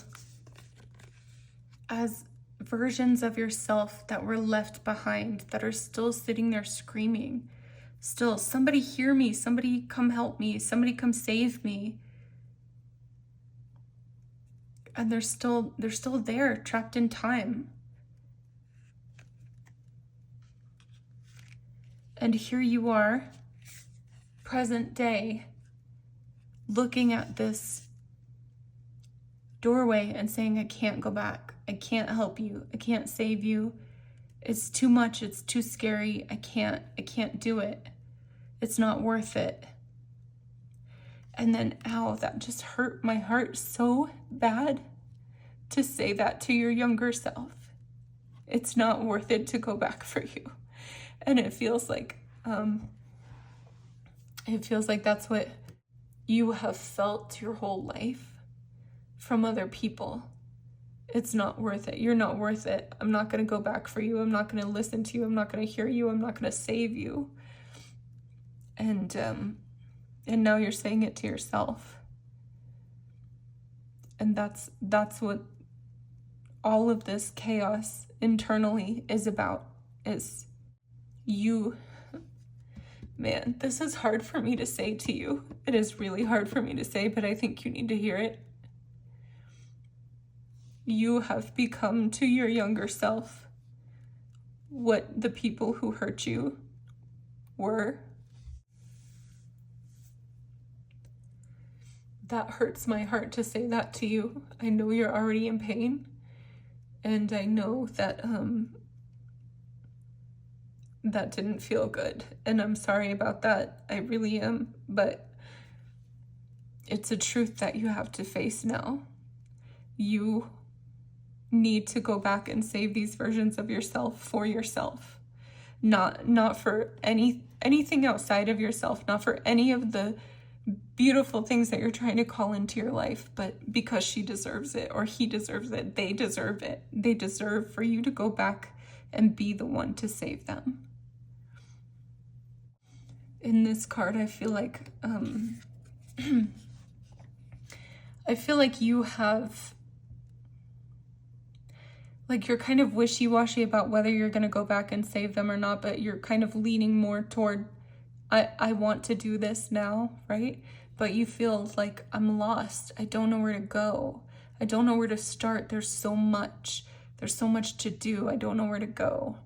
as versions of yourself that were left behind, that are still sitting there screaming. Still, somebody hear me, somebody come help me, somebody come save me. And they're still there, trapped in time. And here you are, present day, looking at this doorway and saying, I can't go back. I can't help you. I can't save you. It's too much. It's too scary. I can't do it. It's not worth it. And then, ow, that just hurt my heart so bad to say that to your younger self. It's not worth it to go back for you. And it feels like that's what you have felt your whole life from other people. It's not worth it. You're not worth it. I'm not going to go back for you. I'm not going to listen to you. I'm not going to hear you. I'm not going to save you. And now you're saying it to yourself. And that's what all of this chaos internally is about, is you. Man, this is hard for me to say to you. It is really hard for me to say, but I think you need to hear it. You have become to your younger self what the people who hurt you were. That hurts my heart to say that to you. I know you're already in pain, and I know that that didn't feel good, and I'm sorry about that. I really am, but it's a truth that you have to face now. You need to go back and save these versions of yourself for yourself, not for anything outside of yourself, not for any of the beautiful things that you're trying to call into your life, but because she deserves it or he deserves it, they deserve it. They deserve for you to go back and be the one to save them. In this card, I feel like you have, like, you're kind of wishy-washy about whether you're going to go back and save them or not, but you're kind of leaning more toward, I want to do this now, right? But you feel like, I'm lost. I don't know where to go. I don't know where to start. There's so much to do. I don't know where to go.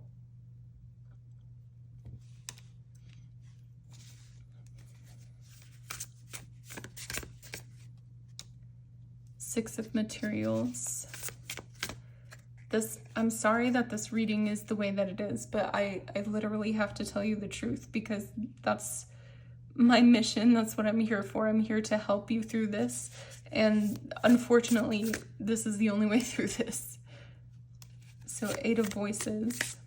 Six of Materials. I'm sorry that this reading is the way that it is, but I literally have to tell you the truth because that's my mission. That's what I'm here for. I'm here to help you through this. And unfortunately, this is the only way through this. So 8 of Voices,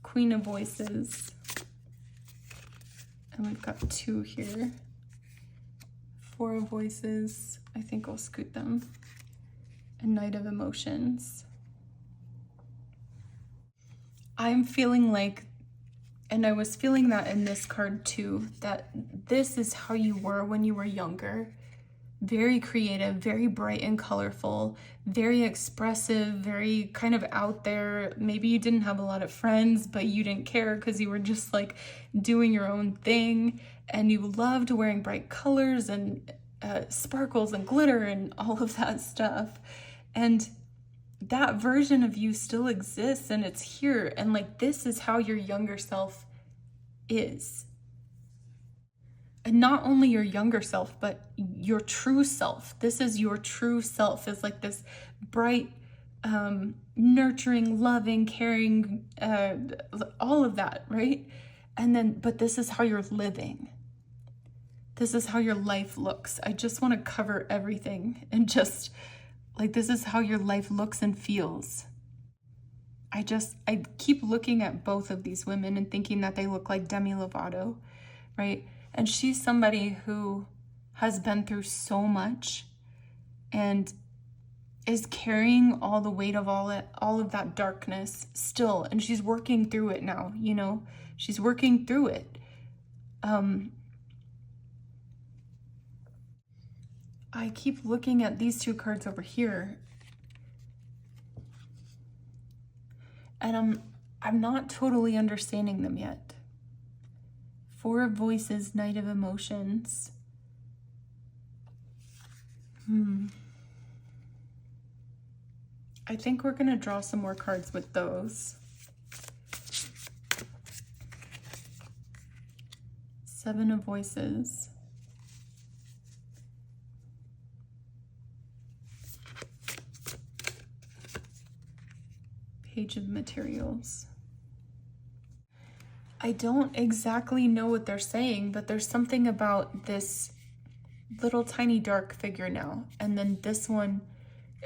Queen of Voices, and we've got 2 here. 4 of Voices, I think I'll scoot them. And Knight of Emotions. I'm feeling like, and I was feeling that in this card too, that this is how you were when you were younger. Very creative, very bright and colorful, very expressive, very kind of out there. Maybe you didn't have a lot of friends, but you didn't care because you were just like doing your own thing. And you loved wearing bright colors and sparkles and glitter and all of that stuff. And that version of you still exists and it's here. And like, this is how your younger self is. And not only your younger self, but your true self. This is your true self. It's like this bright, nurturing, loving, caring, all of that, right? And then, but this is how you're living. This is how your life looks. I just want to cover everything and just like, this is how your life looks and feels. I keep looking at both of these women and thinking that they look like Demi Lovato, right? And she's somebody who has been through so much and is carrying all the weight of all of that darkness still. And she's working through it now, you know? She's working through it. I keep looking at these 2 cards over here. And I'm not totally understanding them yet. 4 of Voices, Knight of Emotions. I think we're going to draw some more cards with those. 7 of Voices. Page of Materials. I don't exactly know what they're saying, but there's something about this little tiny dark figure now. And then this one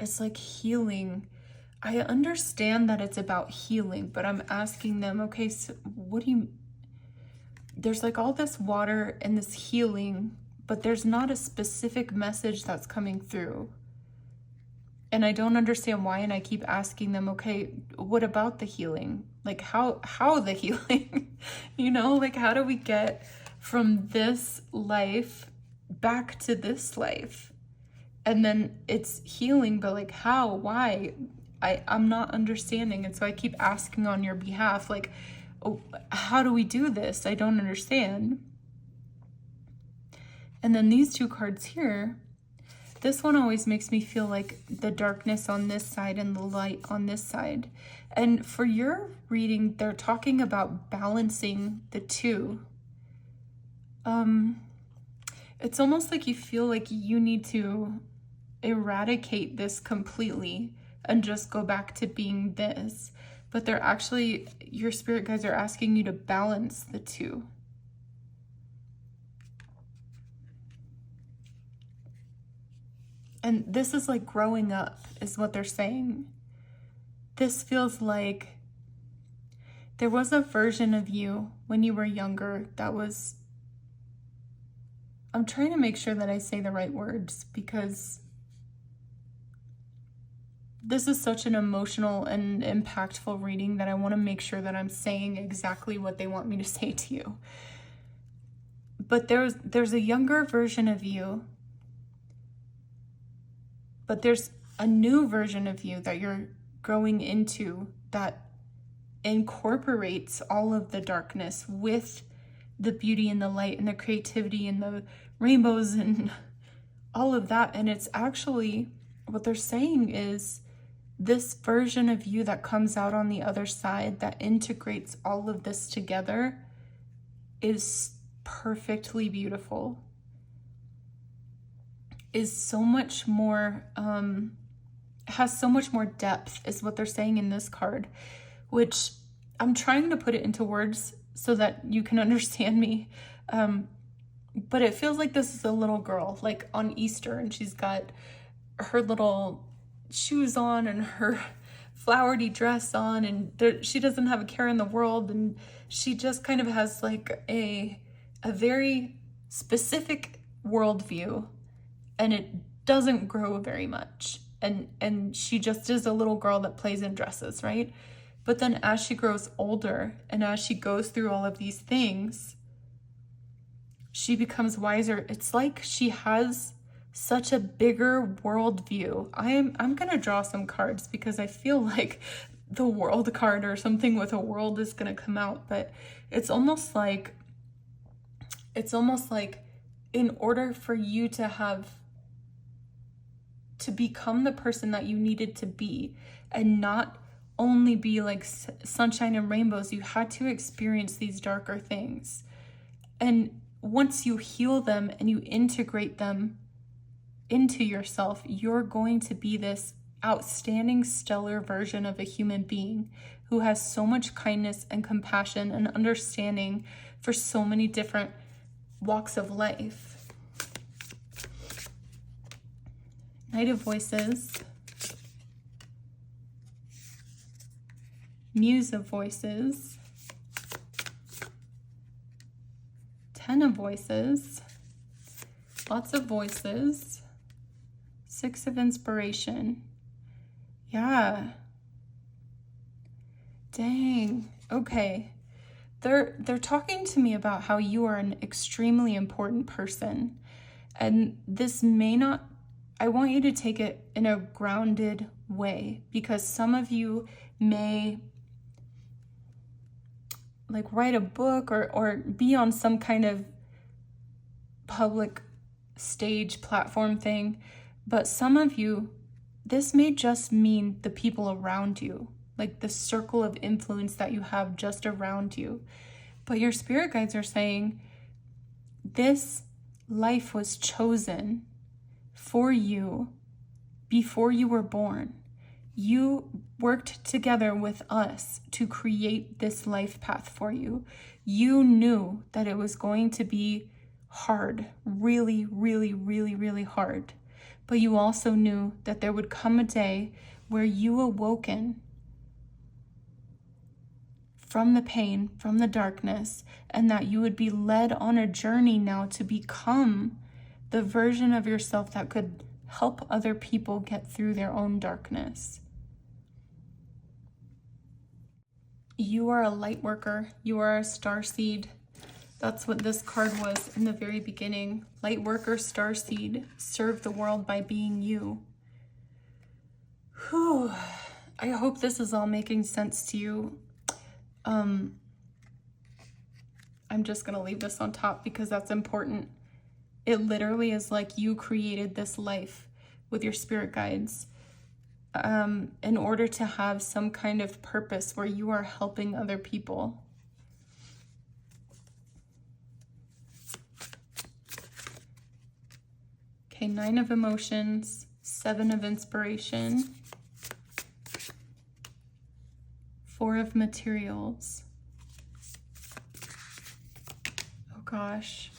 is like healing. I understand that it's about healing, but I'm asking them, okay, so what do you... There's like all this water and this healing, but there's not a specific message that's coming through. And I don't understand why, and I keep asking them, okay, what about the healing? Like, how the healing? You know, like, how do we get from this life back to this life? And then it's healing, but like, how? Why? I'm not understanding. And so I keep asking on your behalf, like, oh, how do we do this? I don't understand. And then these 2 cards here, this one always makes me feel like the darkness on this side and the light on this side. And for your reading, they're talking about balancing the 2. It's almost like you feel like you need to eradicate this completely and just go back to being this. But they're actually, your spirit guides are asking you to balance the 2. And this is like growing up, is what they're saying. This feels like there was a version of you when you were younger that was I'm trying to make sure that I say the right words, because this is such an emotional and impactful reading that I want to make sure that I'm saying exactly what they want me to say to you. But there's a younger version of you, but there's a new version of you that you're growing into that incorporates all of the darkness with the beauty and the light and the creativity and the rainbows and all of that. And it's actually, what they're saying is, this version of you that comes out on the other side, that integrates all of this together, is perfectly beautiful, is so much more, has so much more depth, is what they're saying in this card, which I'm trying to put it into words so that you can understand me. But it feels like this is a little girl, like on Easter, and she's got her little shoes on and her flowery dress on, and she doesn't have a care in the world, and she just kind of has like a very specific worldview, and it doesn't grow very much, and she just is a little girl that plays in dresses, right? But then as she grows older and as she goes through all of these things, she becomes wiser. It's like she has such a bigger worldview. I'm gonna draw some cards because I feel like the world card or something with a world is gonna come out, but it's almost like in order for you to become the person that you needed to be, and not only be like sunshine and rainbows, you had to experience these darker things. And once you heal them and you integrate them into yourself, you're going to be this outstanding, stellar version of a human being who has so much kindness and compassion and understanding for so many different walks of life. Knight of Voices, Muse of Voices, Ten of Voices, lots of voices, Six of Inspiration. Yeah. Dang. Okay. They're talking to me about how you are an extremely important person. And this may not, I want you to take it in a grounded way, because some of you may like write a book or be on some kind of public stage platform thing. But some of you, this may just mean the people around you, like the circle of influence that you have just around you. But your spirit guides are saying this life was chosen for you before you were born. You worked together with us to create this life path for you. You knew that it was going to be hard, really, really, really, really hard. But you also knew that there would come a day where you awoken from the pain, from the darkness, and that you would be led on a journey now to become the version of yourself that could help other people get through their own darkness. You are a light worker. You are a starseed. That's what this card was in the very beginning. Light worker, starseed, serve the world by being you. Whew. I hope this is all making sense to you. I'm just gonna leave this on top because that's important. It literally is like you created this life with your spirit guides in order to have some kind of purpose where you are helping other people. Okay, 9 of Emotions, 7 of Inspiration, 4 of Materials. Oh gosh.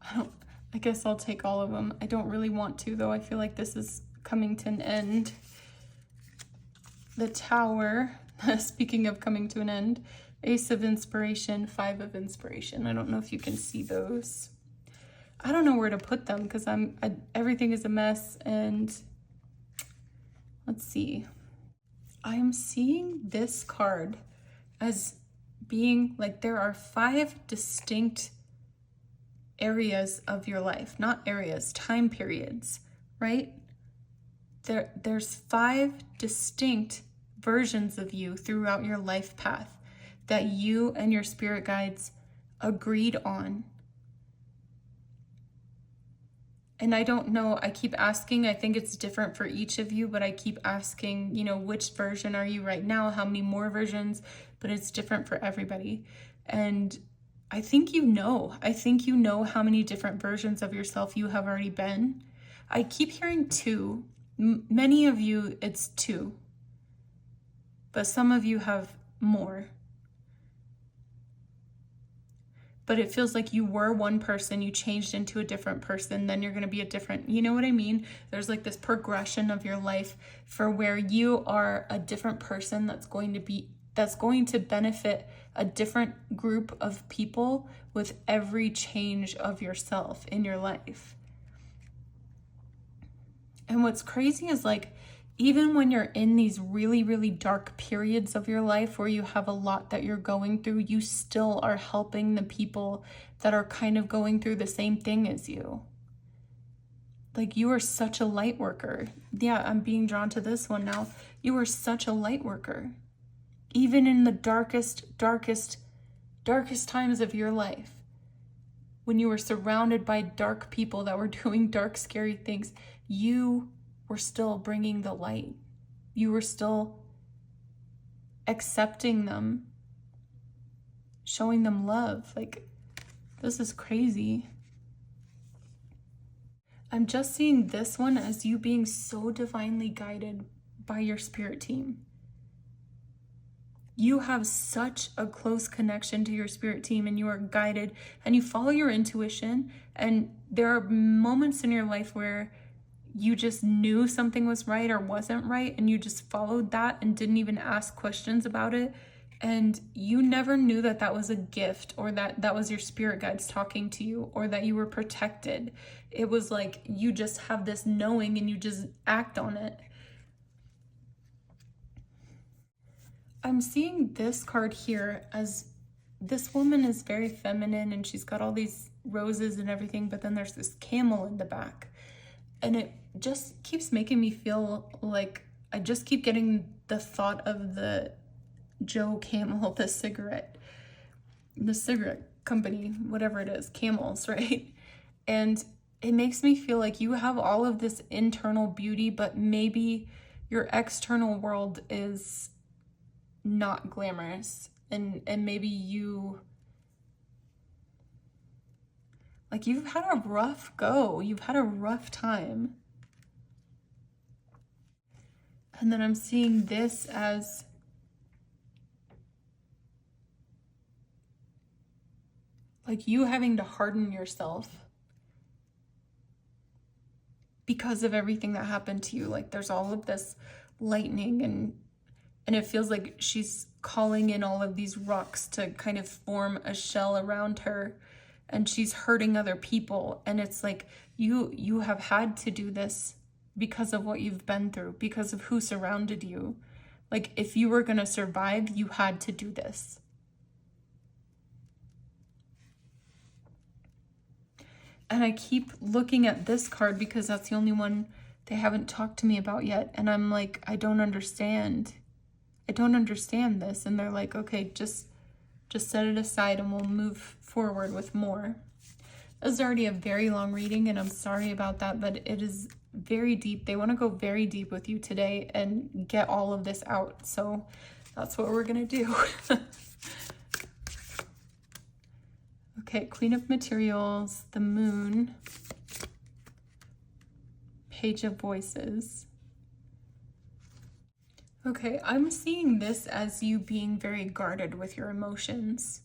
I guess I'll take all of them. I don't really want to, though. I feel like this is coming to an end. The Tower, speaking of coming to an end, Ace of Inspiration, 5 of Inspiration. I don't know if you can see those. I don't know where to put them because everything is a mess. And let's see. I am seeing this card as being like there are 5 distinct areas of your life, not areas, time periods, right? There's 5 distinct versions of you throughout your life path that you and your spirit guides agreed on. And I don't know, I keep asking, I think it's different for each of you, but I keep asking, you know, which version are you right now? How many more versions? But it's different for everybody. And I think you know how many different versions of yourself you have already been. I keep hearing 2. Many of you, it's 2. But some of you have more. But it feels like you were one person, you changed into a different person, then you're going to be a different, you know what I mean? There's like this progression of your life for where you are a different person that's going to benefit a different group of people with every change of yourself in your life. And what's crazy is like, even when you're in these really, really dark periods of your life where you have a lot that you're going through, you still are helping the people that are kind of going through the same thing as you. Like, you are such a light worker. Yeah, I'm being drawn to this one now. You are such a light worker. Even in the darkest times of your life, when you were surrounded by dark people that were doing dark, scary things, you were still bringing the light. You were still accepting them, showing them love. Like, this is crazy. I'm just seeing this one as you being so divinely guided by your spirit team. You have such a close connection to your spirit team, and you are guided and you follow your intuition. And there are moments in your life where you just knew something was right or wasn't right, and you just followed that and didn't even ask questions about it. And you never knew that that was a gift, or that was your spirit guides talking to you, or that you were protected. It was like you just have this knowing and you just act on it. I'm seeing this card here as this woman is very feminine and she's got all these roses and everything, but then there's this camel in the back. And it just keeps making me feel like I just keep getting the thought of the Joe Camel, the cigarette company, whatever it is, Camels, right? And it makes me feel like you have all of this internal beauty, but maybe your external world is not glamorous, and maybe you, like, you've had a rough go, you've had a rough time. And then I'm seeing this as like you having to harden yourself because of everything that happened to you. Like, there's all of this lightning, and it feels like she's calling in all of these rocks to kind of form a shell around her, and she's hurting other people. And it's like you have had to do this because of what you've been through, because of who surrounded you. Like, if you were going to survive, you had to do this. And I keep looking at this card because that's the only one they haven't talked to me about yet. And I'm like, I don't understand this. And they're like, okay, just set it aside and we'll move forward with more. This is already a very long reading, and I'm sorry about that, but it is very deep. They want to go very deep with you today and get all of this out. So that's what we're going to do. Okay, Queen of Materials, the Moon, Page of Voices. Okay, I'm seeing this as you being very guarded with your emotions.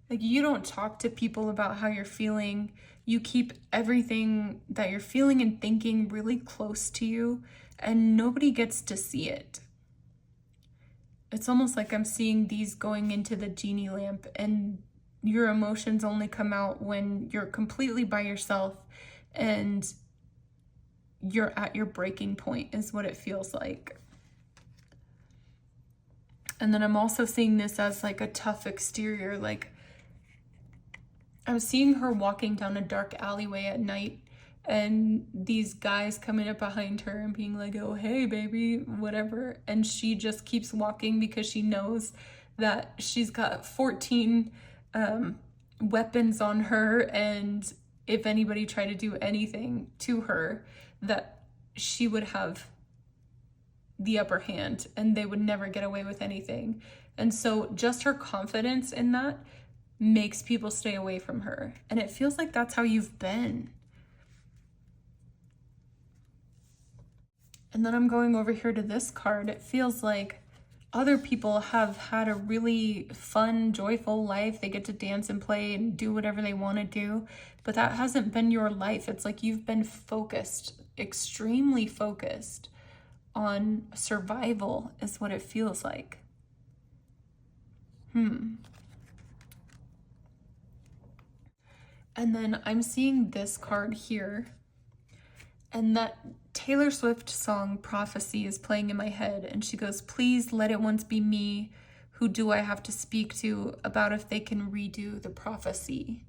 Like, you don't talk to people about how you're feeling. You keep everything that you're feeling and thinking really close to you, and nobody gets to see it. It's almost like I'm seeing these going into the genie lamp, and your emotions only come out when you're completely by yourself and you're at your breaking point, is what it feels like. And then I'm also seeing this as like a tough exterior. Like, I'm seeing her walking down a dark alleyway at night, and these guys coming up behind her and being like, oh, hey, baby, whatever. And she just keeps walking because she knows that she's got 14 weapons on her. And if anybody tried to do anything to her, that she would have the upper hand and they would never get away with anything. And so just her confidence in that makes people stay away from her. And it feels like that's how you've been. And then I'm going over here to this card. It feels like other people have had a really fun, joyful life. They get to dance and play and do whatever they want to do, but that hasn't been your life. It's like you've been focused, extremely focused on survival is what it feels like. And then I'm seeing this card here, and that Taylor Swift song Prophecy is playing in my head, and she goes, please let it once be me. Who do I have to speak to about if they can redo the prophecy?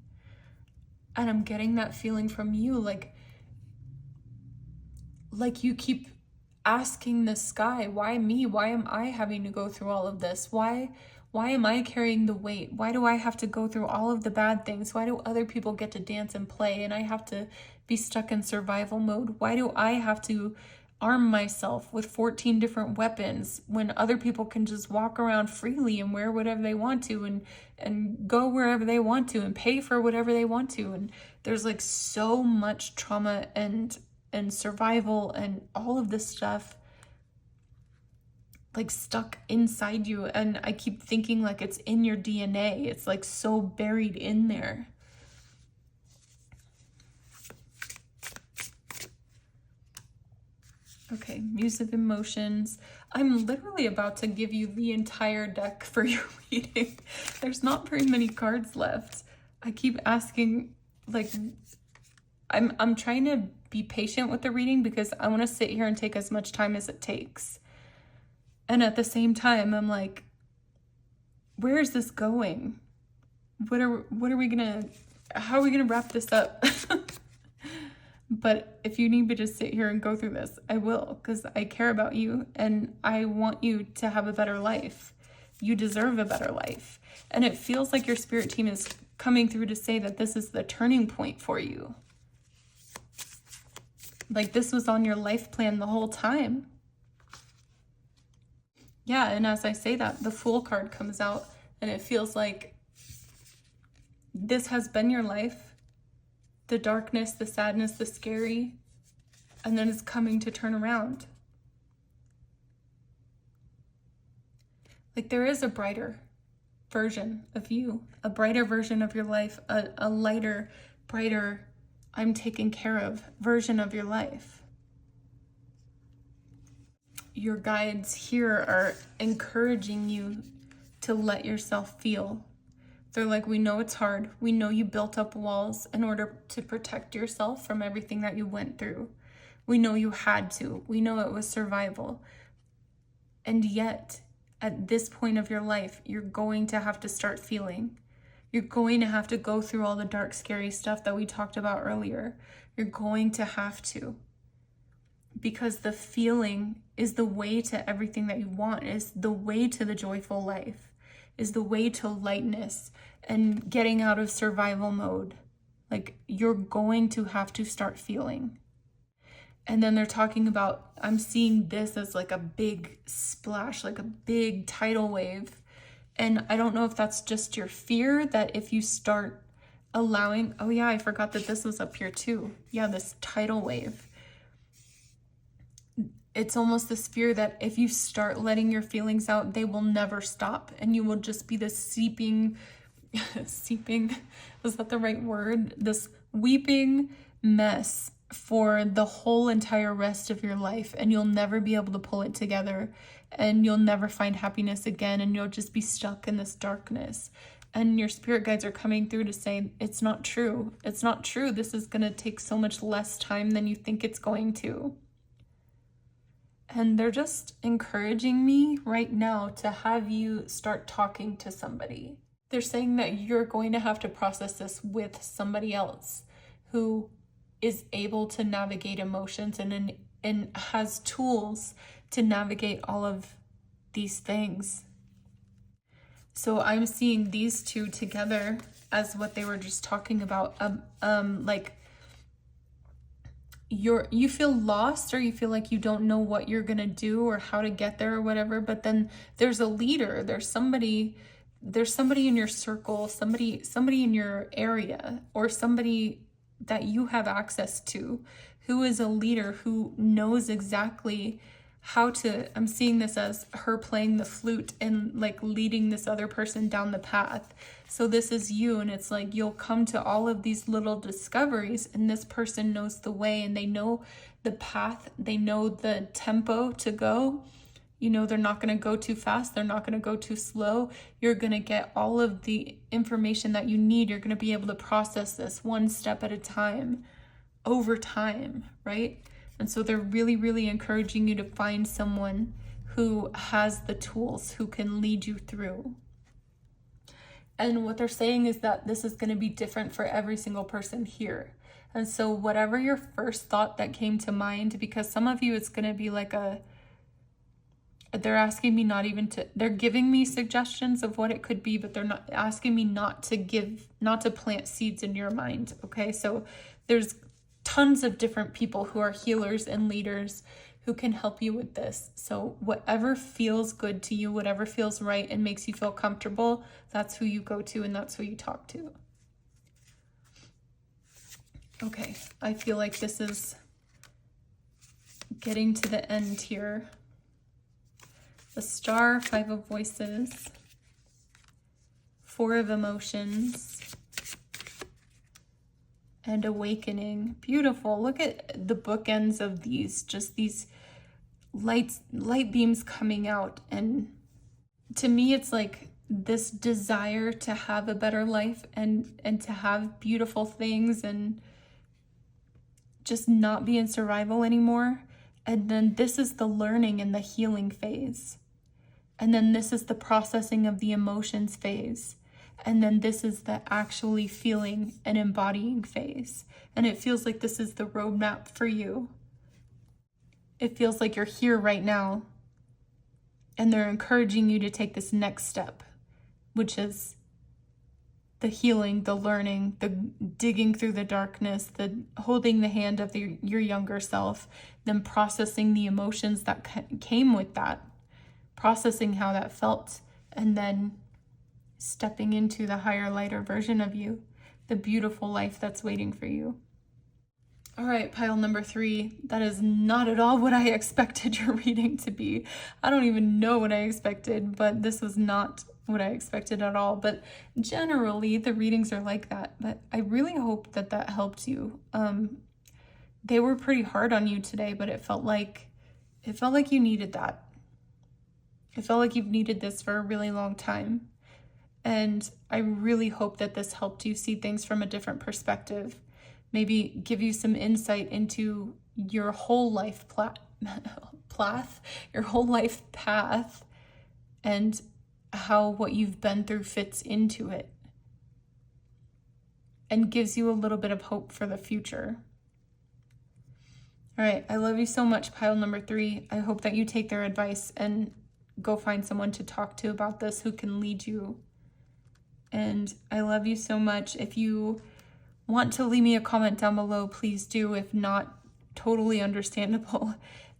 And I'm getting that feeling from you, like you keep asking the sky, why me? Why am I having to go through all of this? Why am I carrying the weight? Why do I have to go through all of the bad things? Why do other people get to dance and play and I have to be stuck in survival mode? Why do I have to arm myself with 14 different weapons when other people can just walk around freely and wear whatever they want to and go wherever they want to and pay for whatever they want to? And there's like so much trauma and survival and all of this stuff like stuck inside you, and I keep thinking like it's in your DNA. It's like so buried in there. Okay, Muse of Emotions. I'm literally about to give you the entire deck for your reading. There's not very many cards left. I keep asking, like, I'm trying to be patient with the reading because I want to sit here and take as much time as it takes. And at the same time, I'm like, where is this going? How are we gonna wrap this up? But if you need me to sit here and go through this, I will, because I care about you and I want you to have a better life. You deserve a better life. And it feels like your spirit team is coming through to say that this is the turning point for you. Like this was on your life plan the whole time. Yeah, and as I say that, the Fool card comes out, and it feels like this has been your life. The darkness, the sadness, the scary, and then it's coming to turn around. Like there is a brighter version of you, a brighter version of your life, a lighter, brighter, I'm taken care of version of your life. Your guides here are encouraging you to let yourself feel. They're like, we know it's hard. We know you built up walls in order to protect yourself from everything that you went through. We know you had to. We know it was survival. And yet, at this point of your life, you're going to have to start feeling. You're going to have to go through all the dark, scary stuff that we talked about earlier. You're going to have to. Because the feeling is the way to everything that you want, is the way to the joyful life, is the way to lightness and getting out of survival mode. Like you're going to have to start feeling. And then they're talking about, I'm seeing this as like a big splash, like a big tidal wave. And I don't know if that's just your fear that if you start allowing, oh yeah, I forgot that this was up here too. Yeah, this tidal wave. It's almost this fear that if you start letting your feelings out, they will never stop. And you will just be this seeping, was that the right word? This weeping mess for the whole entire rest of your life. And you'll never be able to pull it together. And you'll never find happiness again. And you'll just be stuck in this darkness. And your spirit guides are coming through to say, it's not true. It's not true. This is going to take so much less time than you think it's going to. And they're just encouraging me right now to have you start talking to somebody. They're saying that you're going to have to process this with somebody else who is able to navigate emotions and has tools to navigate all of these things. So I'm seeing these two together as what they were just talking about. Like you feel lost, or you feel like you don't know what you're gonna do or how to get there or whatever, but then there's a leader, there's somebody in your circle, somebody in your area, or somebody that you have access to who is a leader, who knows exactly how to, I'm seeing this as her playing the flute and like leading this other person down the path. So this is you, and it's like you'll come to all of these little discoveries, and this person knows the way, and they know the path, they know the tempo to go. You know, they're not going to go too fast, they're not going to go too slow. You're going to get all of the information that you need. You're going to be able to process this one step at a time, over time, right? And so they're really, really encouraging you to find someone who has the tools, who can lead you through. And what they're saying is that this is going to be different for every single person here. And so whatever your first thought that came to mind, because some of you, it's going to be like they're asking me not even to, they're giving me suggestions of what it could be, but they're not asking me not to plant seeds in your mind. Okay. So there's tons of different people who are healers and leaders who can help you with this. So whatever feels good to you, whatever feels right and makes you feel comfortable, that's who you go to and that's who you talk to. Okay, I feel like this is getting to the end here. The Star, 5 of Voices, 4 of Emotions, and Awakening. Beautiful. Look at the bookends of these, just these light beams coming out. And to me, it's like this desire to have a better life and to have beautiful things and just not be in survival anymore. And then this is the learning and the healing phase. And then this is the processing of the emotions phase. And then this is the actually feeling and embodying phase. And it feels like this is the roadmap for you. It feels like you're here right now. And they're encouraging you to take this next step, which is the healing, the learning, the digging through the darkness, the holding the hand of your younger self, then processing the emotions that came with that, processing how that felt, and then stepping into the higher, lighter version of you, the beautiful life that's waiting for you. All right, pile number 3. That is not at all what I expected your reading to be. I don't even know what I expected, but this was not what I expected at all. But generally, the readings are like that. But I really hope that that helped you. They were pretty hard on you today, but it felt like you needed that. It felt like you've needed this for a really long time. And I really hope that this helped you see things from a different perspective. Maybe give you some insight into your whole life your whole life path, and how what you've been through fits into it. And gives you a little bit of hope for the future. All right, I love you so much, pile number 3. I hope that you take their advice and go find someone to talk to about this who can lead you. And I love you so much. If you want to leave me a comment down below, please do. If not, totally understandable.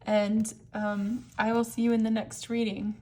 And I will see you in the next reading.